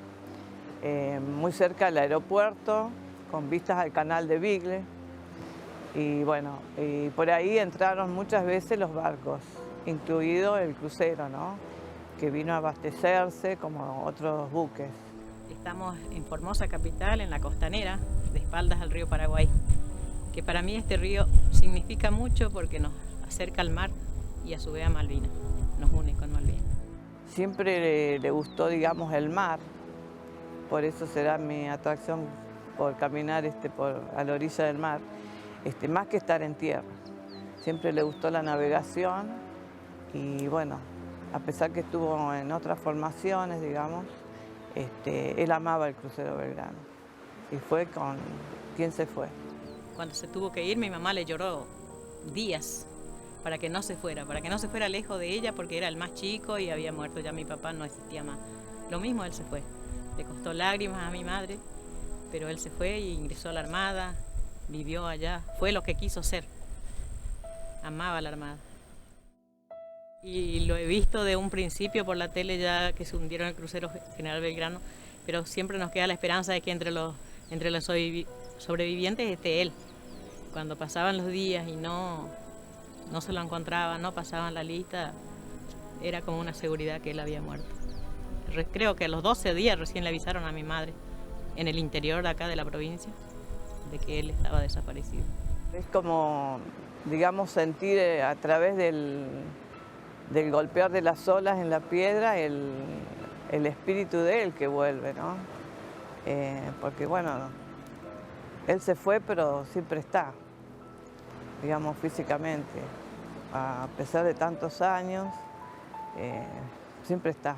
Muy cerca del aeropuerto, con vistas al canal de Bigle. Y bueno, y por ahí entraron muchas veces los barcos, incluido el crucero, ¿no?, que vino a abastecerse como otros buques. Estamos en Formosa capital, en la costanera, de espaldas al río Paraguay, que para mí este río significa mucho porque nos acerca al mar y a su vez a Malvinas, nos une con Malvinas. Siempre le gustó, digamos, el mar, por eso será mi atracción por caminar a la orilla del mar, más que estar en tierra. Siempre le gustó la navegación y bueno, a pesar que estuvo en otras formaciones, digamos, él amaba el crucero Belgrano y fue con quien se fue. Cuando se tuvo que ir, mi mamá le lloró días para que no se fuera lejos de ella porque era el más chico y había muerto ya mi papá, no existía más. Lo mismo, él se fue. Le costó lágrimas a mi madre, pero él se fue y ingresó a la Armada, vivió allá, fue lo que quiso ser. Amaba la Armada. Y lo he visto de un principio por la tele ya que se hundieron el crucero General Belgrano, pero siempre nos queda la esperanza de que entre los sobrevivientes esté él. Cuando pasaban los días y no se lo encontraban, no pasaban la lista, era como una seguridad que él había muerto. Creo que a los 12 días recién le avisaron a mi madre, en el interior de acá de la provincia, de que él estaba desaparecido. Es como, digamos, sentir a través del golpear de las olas en la piedra el espíritu de él que vuelve, ¿no? Porque bueno, él se fue, pero siempre está, digamos, físicamente. A pesar de tantos años, siempre está.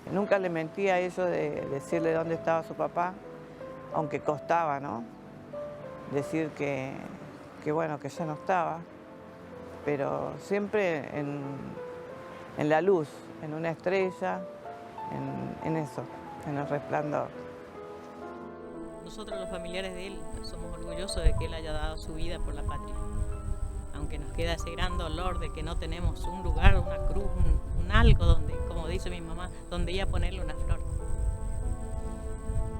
Nunca le mentí a ellos de decirle dónde estaba su papá, aunque costaba, ¿no? Decir que bueno, que ya no estaba, pero siempre en la luz, en una estrella, en eso, en el resplandor. Nosotros los familiares de él somos orgullosos de que él haya dado su vida por la patria. Aunque nos queda ese gran dolor de que no tenemos un lugar, una cruz, un algo donde, como dice mi mamá, donde ella ponerle una flor.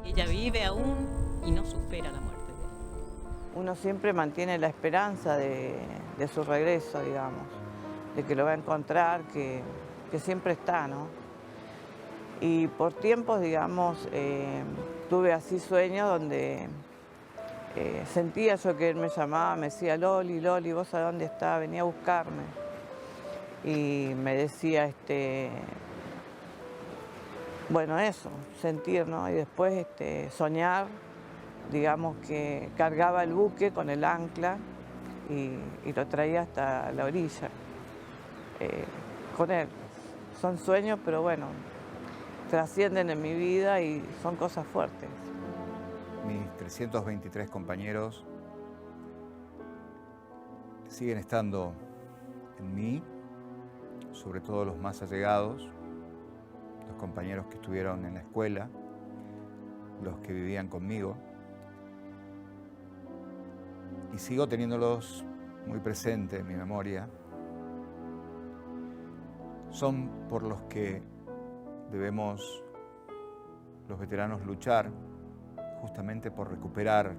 Ella vive aún y no supera la muerte de él. Uno siempre mantiene la esperanza de su regreso, digamos, de que lo va a encontrar, que siempre está, ¿no? Y por tiempos, digamos, tuve así sueños donde sentía yo que él me llamaba, me decía, Loli, Loli, ¿vos a dónde estás? Venía a buscarme. Y me decía, bueno, eso, sentir, ¿no? Y después soñar, digamos, que cargaba el buque con el ancla y lo traía hasta la orilla con él. Son sueños, pero bueno, trascienden en mi vida y son cosas fuertes. Mis 323 compañeros siguen estando en mí, sobre todo los más allegados, los compañeros que estuvieron en la escuela, los que vivían conmigo. Y sigo teniéndolos muy presentes en mi memoria. Son por los que debemos los veteranos luchar justamente por recuperar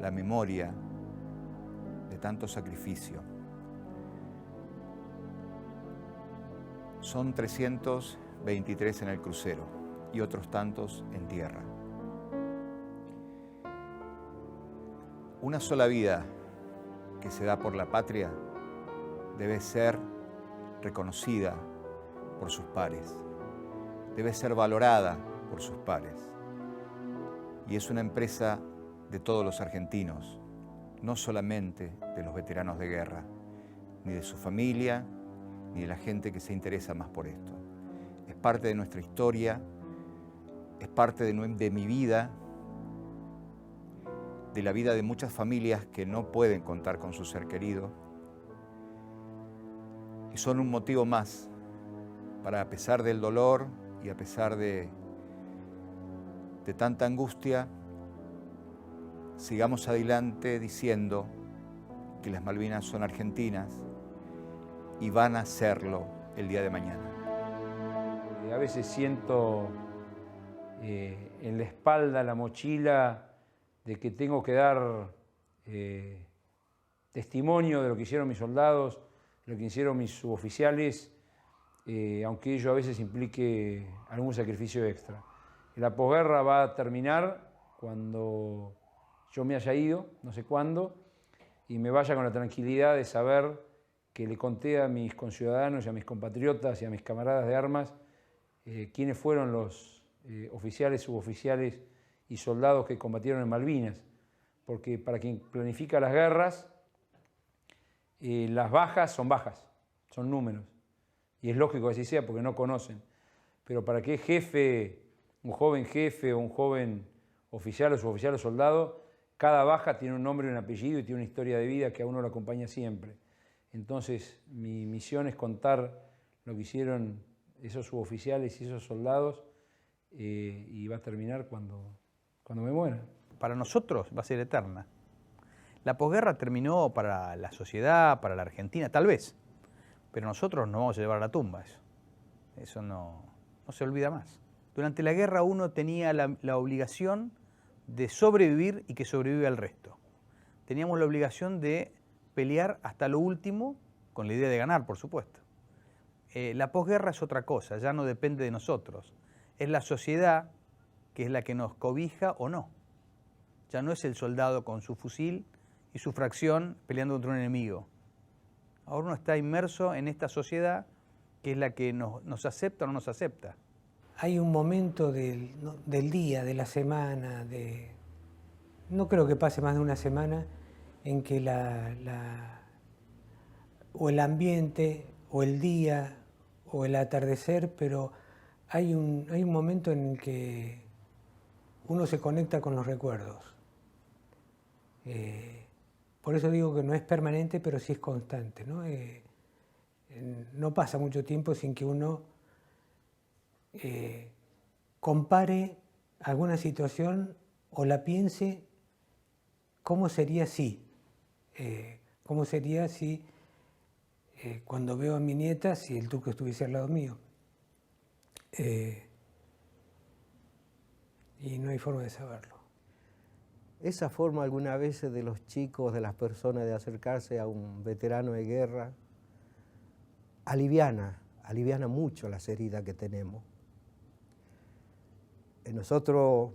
la memoria de tanto sacrificio. Son 323 en el crucero y otros tantos en tierra. Una sola vida que se da por la patria debe ser reconocida por sus pares, debe ser valorada por sus pares. Y es una empresa de todos los argentinos, no solamente de los veteranos de guerra, ni de su familia, ni de la gente que se interesa más por esto. Es parte de nuestra historia, es parte de mi vida, de la vida de muchas familias que no pueden contar con su ser querido. Y son un motivo más para, a pesar del dolor y a pesar de tanta angustia, sigamos adelante diciendo que las Malvinas son argentinas y van a serlo el día de mañana. A veces siento en la espalda la mochila de que tengo que dar testimonio de lo que hicieron mis soldados, de lo que hicieron mis suboficiales, aunque ello a veces implique algún sacrificio extra. La posguerra va a terminar cuando yo me haya ido, no sé cuándo, y me vaya con la tranquilidad de saber que le conté a mis conciudadanos y a mis compatriotas y a mis camaradas de armas quiénes fueron los oficiales, suboficiales y soldados que combatieron en Malvinas, porque para quien planifica las guerras, las bajas, son números, y es lógico que así sea porque no conocen, pero para qué jefe, un joven jefe o un joven oficial o suboficial o soldado, cada baja tiene un nombre y un apellido y tiene una historia de vida que a uno lo acompaña siempre. Entonces, mi misión es contar lo que hicieron esos suboficiales y esos soldados y va a terminar cuando me muera. Para nosotros va a ser eterna. La posguerra terminó para la sociedad, para la Argentina, tal vez, pero nosotros no vamos a llevar a la tumba eso. Eso no se olvida más. Durante la guerra uno tenía la obligación de sobrevivir y que sobrevive el resto. Teníamos la obligación de pelear hasta lo último, con la idea de ganar, por supuesto. La posguerra es otra cosa, ya no depende de nosotros. Es la sociedad que es la que nos cobija o no. Ya no es el soldado con su fusil y su fracción peleando contra un enemigo. Ahora uno está inmerso en esta sociedad que es la que nos acepta o no nos acepta. Hay un momento del día, de la semana, no creo que pase más de una semana, en que o el ambiente, o el día, o el atardecer, pero hay un momento en el que uno se conecta con los recuerdos. Por eso digo que no es permanente, pero sí es constante, ¿no? No pasa mucho tiempo sin que uno compare alguna situación o la piense cómo sería si. Cómo sería si cuando veo a mi nieta, si el Tuco estuviese al lado mío. Y no hay forma de saberlo. Esa forma alguna vez de los chicos, de las personas, de acercarse a un veterano de guerra, aliviana mucho las heridas que tenemos. Nosotros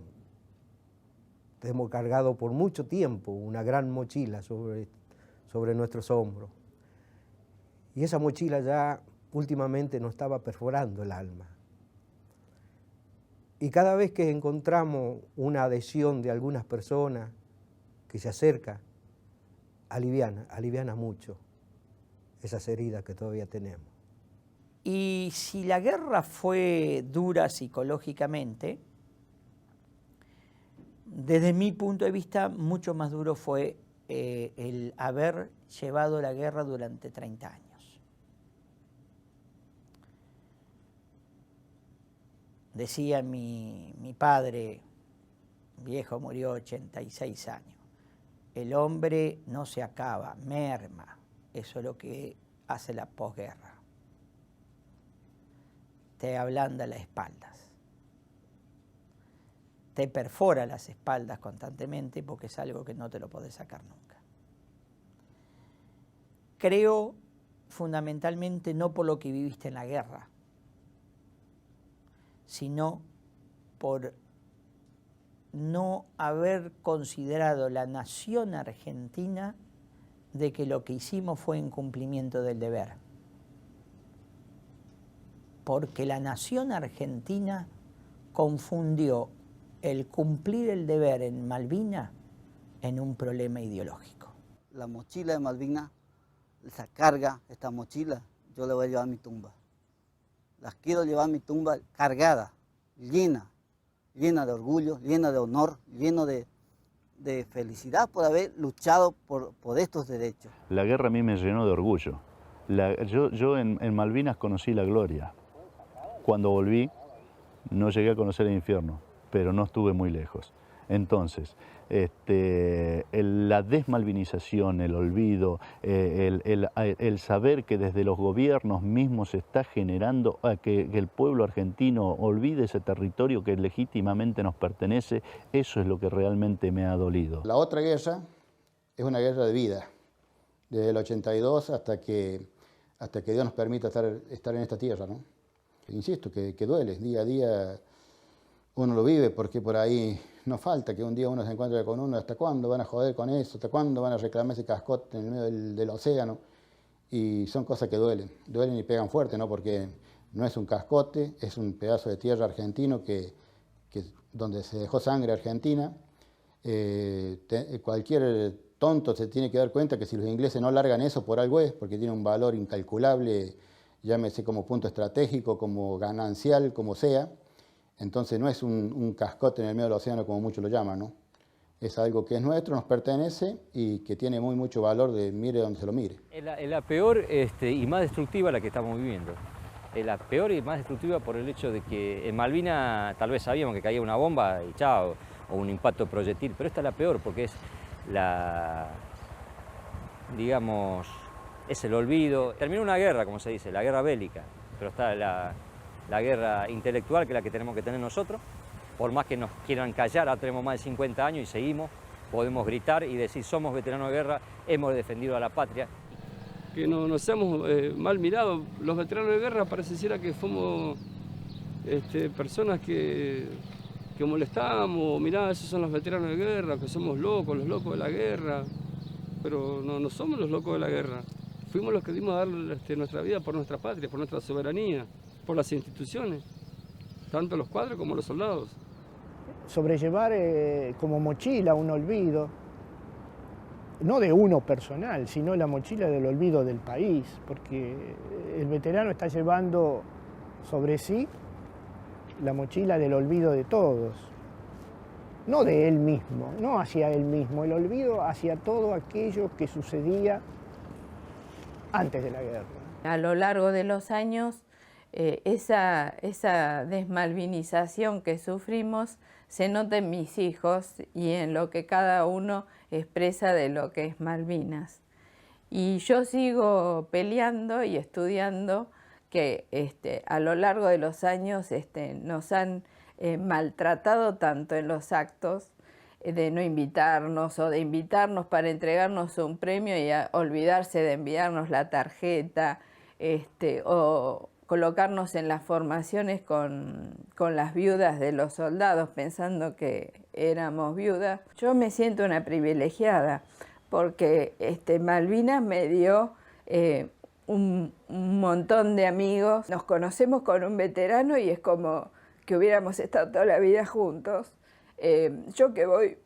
hemos cargado por mucho tiempo una gran mochila sobre nuestros hombros. Y esa mochila ya últimamente nos estaba perforando el alma. Y cada vez que encontramos una adhesión de algunas personas que se acerca, aliviana mucho esas heridas que todavía tenemos. Y si la guerra fue dura psicológicamente, desde mi punto de vista, mucho más duro fue el haber llevado la guerra durante 30 años. Decía mi padre, viejo, murió 86 años, el hombre no se acaba, merma. Eso es lo que hace la posguerra. Te ablanda las espaldas. Te perfora las espaldas constantemente porque es algo que no te lo podés sacar nunca. Creo fundamentalmente no por lo que viviste en la guerra, sino por no haber considerado la nación argentina de que lo que hicimos fue incumplimiento del deber. Porque la nación argentina confundió el cumplir el deber en Malvinas en un problema ideológico. La mochila de Malvinas, esa carga, esta mochila, yo la voy a llevar a mi tumba. Las quiero llevar a mi tumba cargada, llena de orgullo, llena de honor, llena de felicidad por haber luchado por estos derechos. La guerra a mí me llenó de orgullo. Yo en Malvinas conocí la gloria. Cuando volví, no llegué a conocer el infierno, pero no estuve muy lejos. Entonces, la desmalvinización, el olvido, el saber que desde los gobiernos mismos se está generando que el pueblo argentino olvide ese territorio que legítimamente nos pertenece, eso es lo que realmente me ha dolido. La otra guerra es una guerra de vida, desde el 82 hasta que Dios nos permita estar en esta tierra, ¿no? Insisto, que duele, día a día uno lo vive, porque por ahí no falta que un día uno se encuentre con uno, ¿hasta cuándo van a joder con eso? ¿Hasta cuándo van a reclamar ese cascote en el medio del océano? Y son cosas que duelen y pegan fuerte, ¿no? Porque no es un cascote, es un pedazo de tierra argentino que donde se dejó sangre argentina. Cualquier tonto se tiene que dar cuenta que si los ingleses no largan eso, por algo es, porque tiene un valor incalculable, llámese como punto estratégico, como ganancial, como sea. Entonces no es un cascote en el medio del océano como muchos lo llaman, ¿no? Es algo que es nuestro, nos pertenece y que tiene mucho valor de mire donde se lo mire. Es la peor y más destructiva la que estamos viviendo. Es la peor y más destructiva por el hecho de que en Malvinas tal vez sabíamos que caía una bomba y chao, o un impacto proyectil, pero esta es la peor porque es digamos, es el olvido. Terminó una guerra, como se dice, la guerra bélica, pero está la guerra intelectual, que es la que tenemos que tener nosotros. Por más que nos quieran callar, ahora tenemos más de 50 años y seguimos, podemos gritar y decir somos veteranos de guerra, hemos defendido a la patria. Que no nos seamos mal mirados. Los veteranos de guerra pareciera que fuimos personas que molestamos, mirá, esos son los veteranos de guerra, que somos locos, los locos de la guerra. Pero no somos los locos de la guerra. Fuimos los que dimos a dar nuestra vida por nuestra patria, por nuestra soberanía, por las instituciones, tanto los cuadros como los soldados. Sobrellevar como mochila un olvido, no de uno personal, sino la mochila del olvido del país, porque el veterano está llevando sobre sí la mochila del olvido de todos, no de él mismo, no hacia él mismo, el olvido hacia todo aquello que sucedía antes de la guerra. A lo largo de los años, esa desmalvinización que sufrimos se nota en mis hijos y en lo que cada uno expresa de lo que es Malvinas. Y yo sigo peleando y estudiando que a lo largo de los años nos han maltratado tanto en los actos de no invitarnos o de invitarnos para entregarnos un premio y olvidarse de enviarnos la tarjeta o colocarnos en las formaciones con las viudas de los soldados pensando que éramos viudas. Yo me siento una privilegiada porque Malvinas me dio un montón de amigos. Nos conocemos con un veterano y es como que hubiéramos estado toda la vida juntos. Yo que voy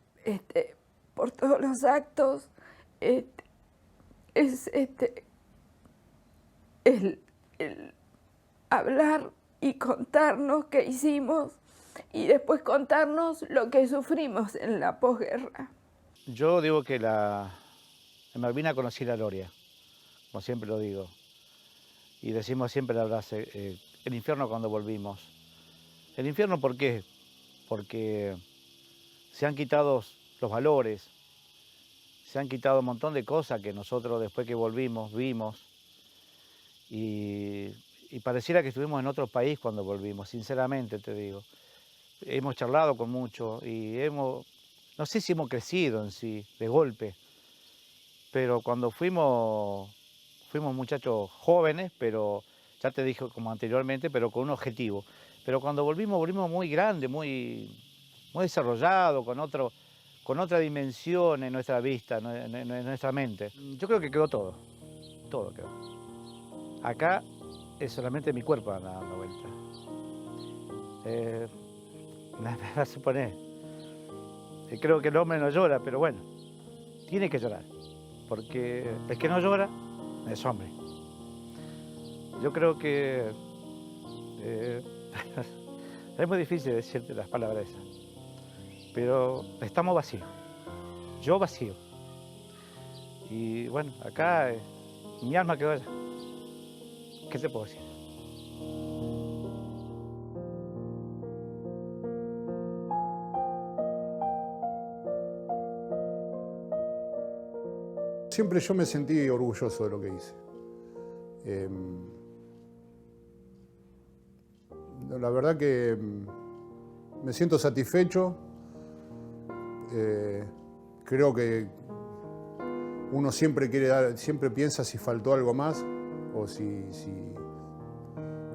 por todos los actos, es el hablar y contarnos qué hicimos y después contarnos lo que sufrimos en la posguerra. Yo digo que en Malvinas conocí la gloria, como siempre lo digo. Y decimos siempre la frase, el infierno cuando volvimos. ¿El infierno por qué? Porque se han quitado los valores, se han quitado un montón de cosas que nosotros después que volvimos vimos. Y pareciera que estuvimos en otro país cuando volvimos, sinceramente te digo. Hemos charlado con muchos y no sé si hemos crecido en sí, de golpe, pero cuando fuimos muchachos jóvenes, pero ya te dije como anteriormente, pero con un objetivo. Pero cuando volvimos muy grandes, muy desarrollados, con otra dimensión en nuestra vista, en nuestra mente. Yo creo que quedó todo quedó. Acá es solamente mi cuerpo dando vuelta. Nada se pone. Creo que el hombre no llora, pero bueno, tiene que llorar, porque el que no llora es hombre. Yo creo que es muy difícil decirte las palabras esas, pero estamos vacíos, yo vacío. Y bueno, acá mi alma quedó allá. ¿Qué te puedo decir? Siempre yo me sentí orgulloso de lo que hice. La verdad que me siento satisfecho. Creo que uno siempre siempre piensa si faltó algo más o si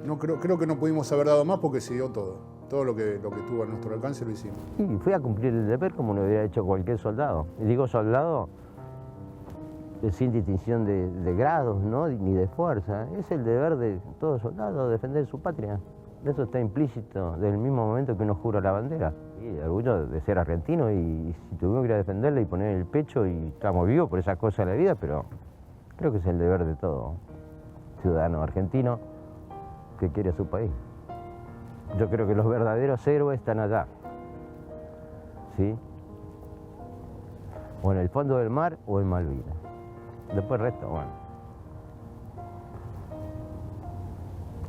no creo que no pudimos haber dado más porque se dio todo lo que estuvo a nuestro alcance lo hicimos. Sí, fui a cumplir el deber como lo hubiera hecho cualquier soldado. Y digo soldado sin distinción de grados, ¿no? Ni de fuerza. Es el deber de todo soldado defender su patria. Eso está implícito desde el mismo momento que uno jura la bandera. Y el orgullo de ser argentino y si tuvimos que ir a defenderla y poner el pecho y estamos vivos por esas cosas de la vida, pero creo que es el deber de todo ciudadano argentino que quiere a su país. Yo creo que los verdaderos héroes están allá, ¿sí? O en el fondo del mar o en Malvinas. Después el resto, bueno.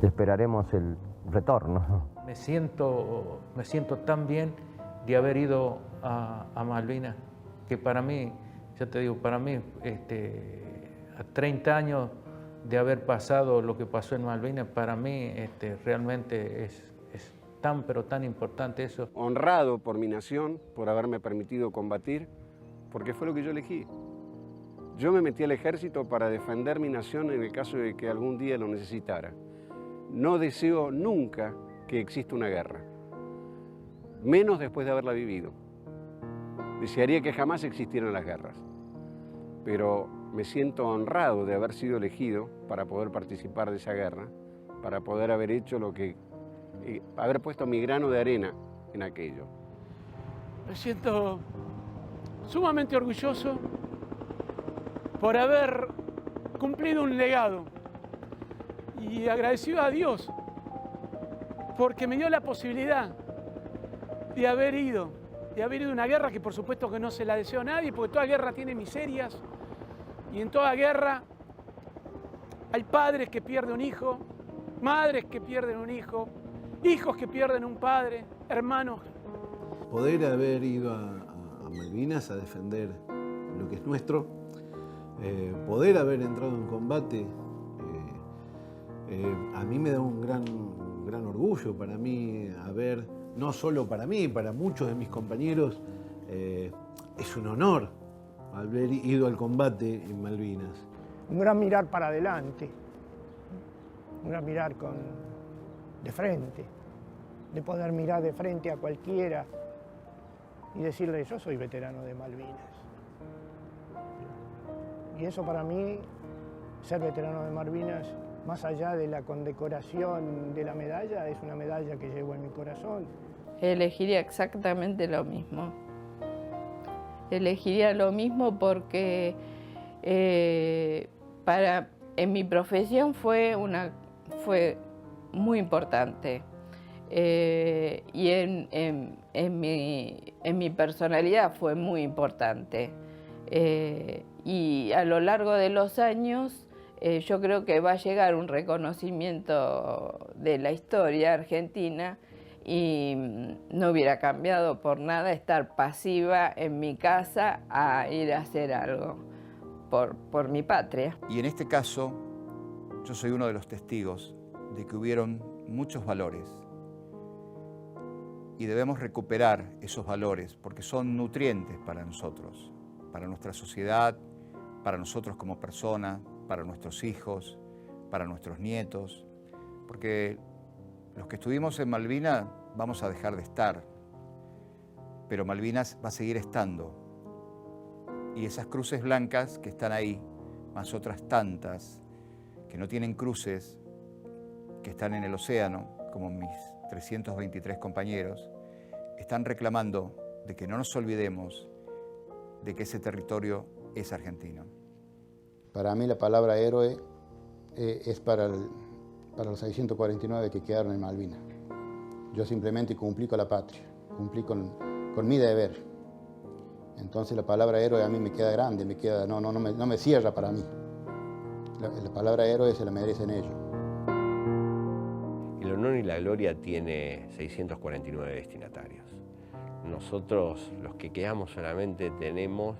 Esperaremos el retorno. Me siento tan bien de haber ido a Malvinas, que para mí, ya te digo, para mí, a 30 años de haber pasado lo que pasó en Malvinas, para mí realmente es tan, pero tan importante eso. Honrado por mi nación, por haberme permitido combatir, porque fue lo que yo elegí. Yo me metí al ejército para defender mi nación en el caso de que algún día lo necesitara. No deseo nunca que exista una guerra, menos después de haberla vivido. Desearía que jamás existieran las guerras, pero me siento honrado de haber sido elegido para poder participar de esa guerra, para poder haber hecho lo que, haber puesto mi grano de arena en aquello. Me siento sumamente orgulloso por haber cumplido un legado y agradecido a Dios porque me dio la posibilidad de haber ido a una guerra que por supuesto que no se la deseo a nadie, porque toda guerra tiene miserias y en toda guerra hay padres que pierden un hijo, madres que pierden un hijo, hijos que pierden un padre, hermanos. Poder haber ido a Malvinas a defender lo que es nuestro, poder haber entrado en combate, a mí me da un gran orgullo. Para mí haber, no solo para mí, para muchos de mis compañeros, es un honor haber ido al combate en Malvinas. Un gran mirar para adelante, un gran mirar de frente, de poder mirar de frente a cualquiera y decirle, yo soy veterano de Malvinas. Y eso para mí, ser veterano de Malvinas, más allá de la condecoración de la medalla, es una medalla que llevo en mi corazón. Elegiría exactamente lo mismo. Elegiría lo mismo porque en mi profesión fue muy importante. Y en mi personalidad fue muy importante. Y a lo largo de los años yo creo que va a llegar un reconocimiento de la historia argentina y no hubiera cambiado por nada estar pasiva en mi casa a ir a hacer algo por mi patria. Y en este caso, yo soy uno de los testigos de que hubieron muchos valores y debemos recuperar esos valores porque son nutrientes para nosotros, para nuestra sociedad, para nosotros como personas, para nuestros hijos, para nuestros nietos, porque los que estuvimos en Malvinas vamos a dejar de estar, pero Malvinas va a seguir estando. Y esas cruces blancas que están ahí, más otras tantas, que no tienen cruces, que están en el océano, como mis 323 compañeros, están reclamando de que no nos olvidemos de que ese territorio es argentino. Para mí la palabra héroe es para los 649 que quedaron en Malvinas. Yo simplemente cumplí con la patria, cumplí con mi deber. Entonces la palabra héroe a mí me queda grande, no me cierra para mí. La palabra héroe se la merecen ellos. El honor y la gloria tiene 649 destinatarios. Nosotros, los que quedamos, solamente tenemos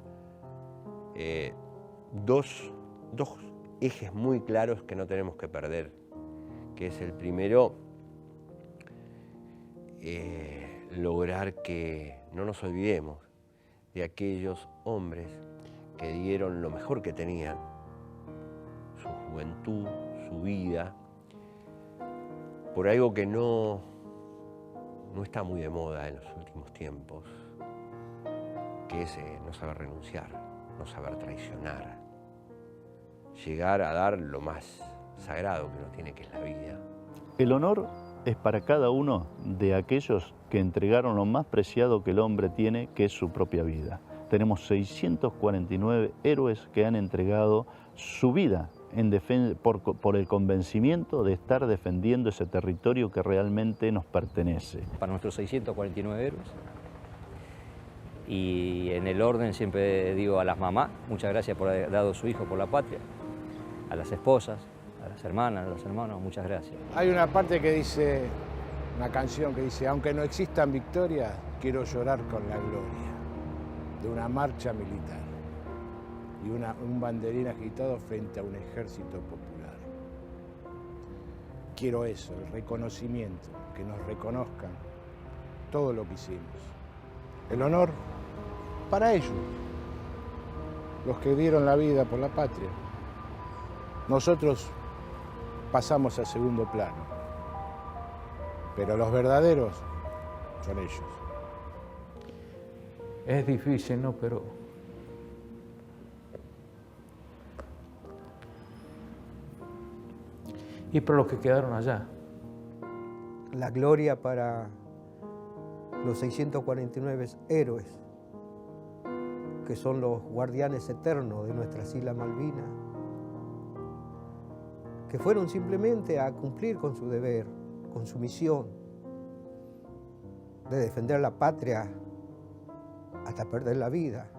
dos ejes muy claros que no tenemos que perder, que es el primero, lograr que no nos olvidemos de aquellos hombres que dieron lo mejor que tenían, su juventud, su vida, por algo que no está muy de moda en los últimos tiempos, que es no saber renunciar, no saber traicionar, llegar a dar lo más sagrado que uno tiene, que es la vida. El honor es para cada uno de aquellos que entregaron lo más preciado que el hombre tiene, que es su propia vida. Tenemos 649 héroes que han entregado su vida por el convencimiento de estar defendiendo ese territorio que realmente nos pertenece. Para nuestros 649 héroes. Y en el orden siempre digo a las mamás, muchas gracias por haber dado su hijo por la patria, a las esposas, a las hermanas, a los hermanos, muchas gracias. Hay una parte que dice, una canción que dice, aunque no existan victorias, quiero llorar con la gloria de una marcha militar y un banderín agitado frente a un ejército popular. Quiero eso, el reconocimiento, que nos reconozcan todo lo que hicimos. El honor para ellos, los que dieron la vida por la patria. Nosotros pasamos a segundo plano, pero los verdaderos son ellos. Es difícil, ¿no? Pero y por los que quedaron allá. La gloria para los 649 héroes, que son los guardianes eternos de nuestras Islas Malvinas, que fueron simplemente a cumplir con su deber, con su misión de defender la patria hasta perder la vida.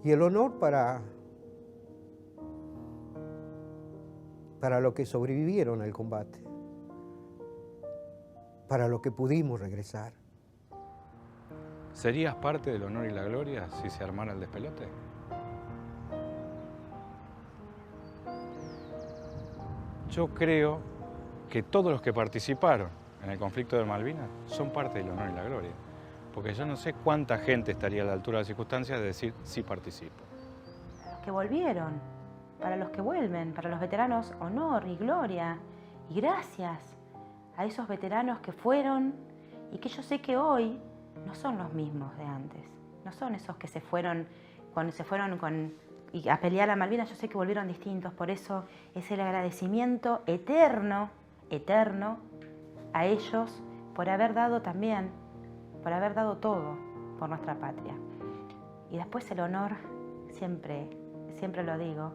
Y el honor para los que sobrevivieron al combate, para los que pudimos regresar. ¿Serías parte del honor y la gloria si se armara el despelote? Yo creo que todos los que participaron en el conflicto de Malvinas son parte del honor y la gloria. Porque yo no sé cuánta gente estaría a la altura de las circunstancias de decir sí participo. Que volvieron, para los que vuelven, para los veteranos, honor y gloria. Y gracias a esos veteranos que fueron y que yo sé que hoy no son los mismos de antes. No son esos que se fueron a pelear a Malvinas, yo sé que volvieron distintos. Por eso es el agradecimiento eterno, eterno, a ellos por haber dado también, por haber dado todo por nuestra patria. Y después el honor, siempre lo digo,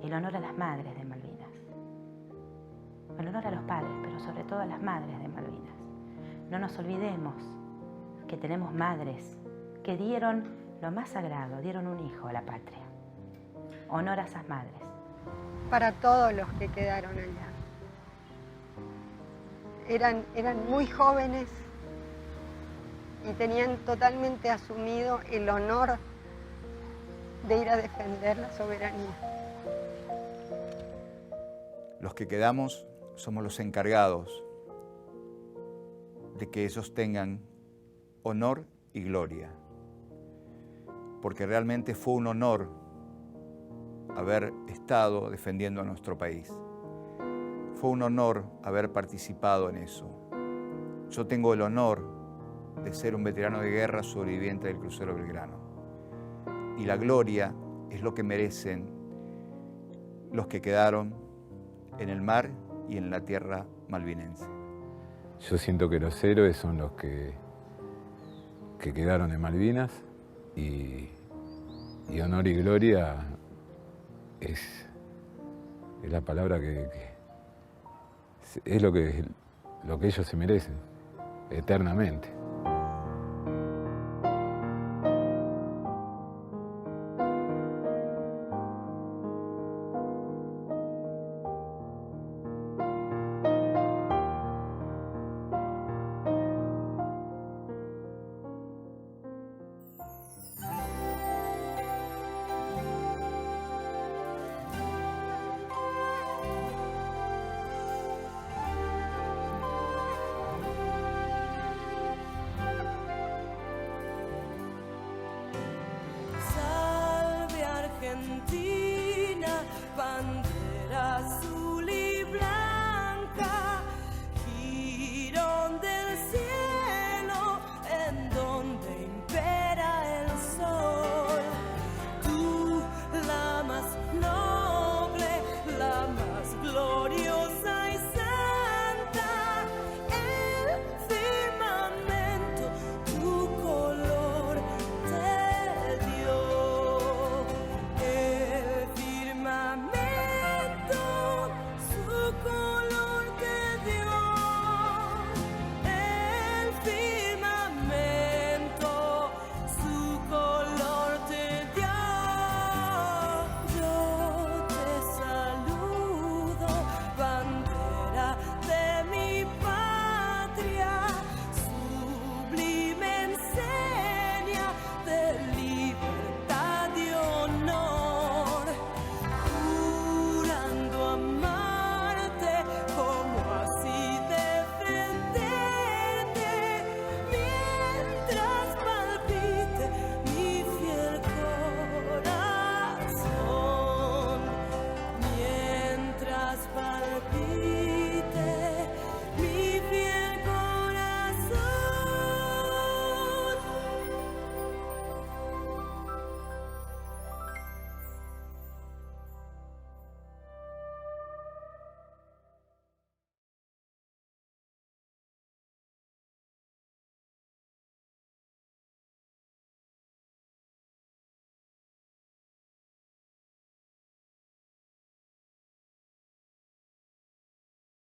el honor a las madres de Malvinas. El honor a los padres, pero sobre todo a las madres de Malvinas. No nos olvidemos que tenemos madres que dieron lo más sagrado, dieron un hijo a la patria. Honor a esas madres. Para todos los que quedaron allá. Eran muy jóvenes y tenían totalmente asumido el honor de ir a defender la soberanía. Los que quedamos somos los encargados de que ellos tengan honor y gloria, porque realmente fue un honor haber estado defendiendo a nuestro país. Fue un honor haber participado en eso. Yo tengo el honor de ser un veterano de guerra sobreviviente del crucero Belgrano. Y la gloria es lo que merecen los que quedaron en el mar y en la tierra malvinense. Yo siento que los héroes son los que quedaron en Malvinas y honor y gloria es la palabra que es lo que ellos se merecen eternamente.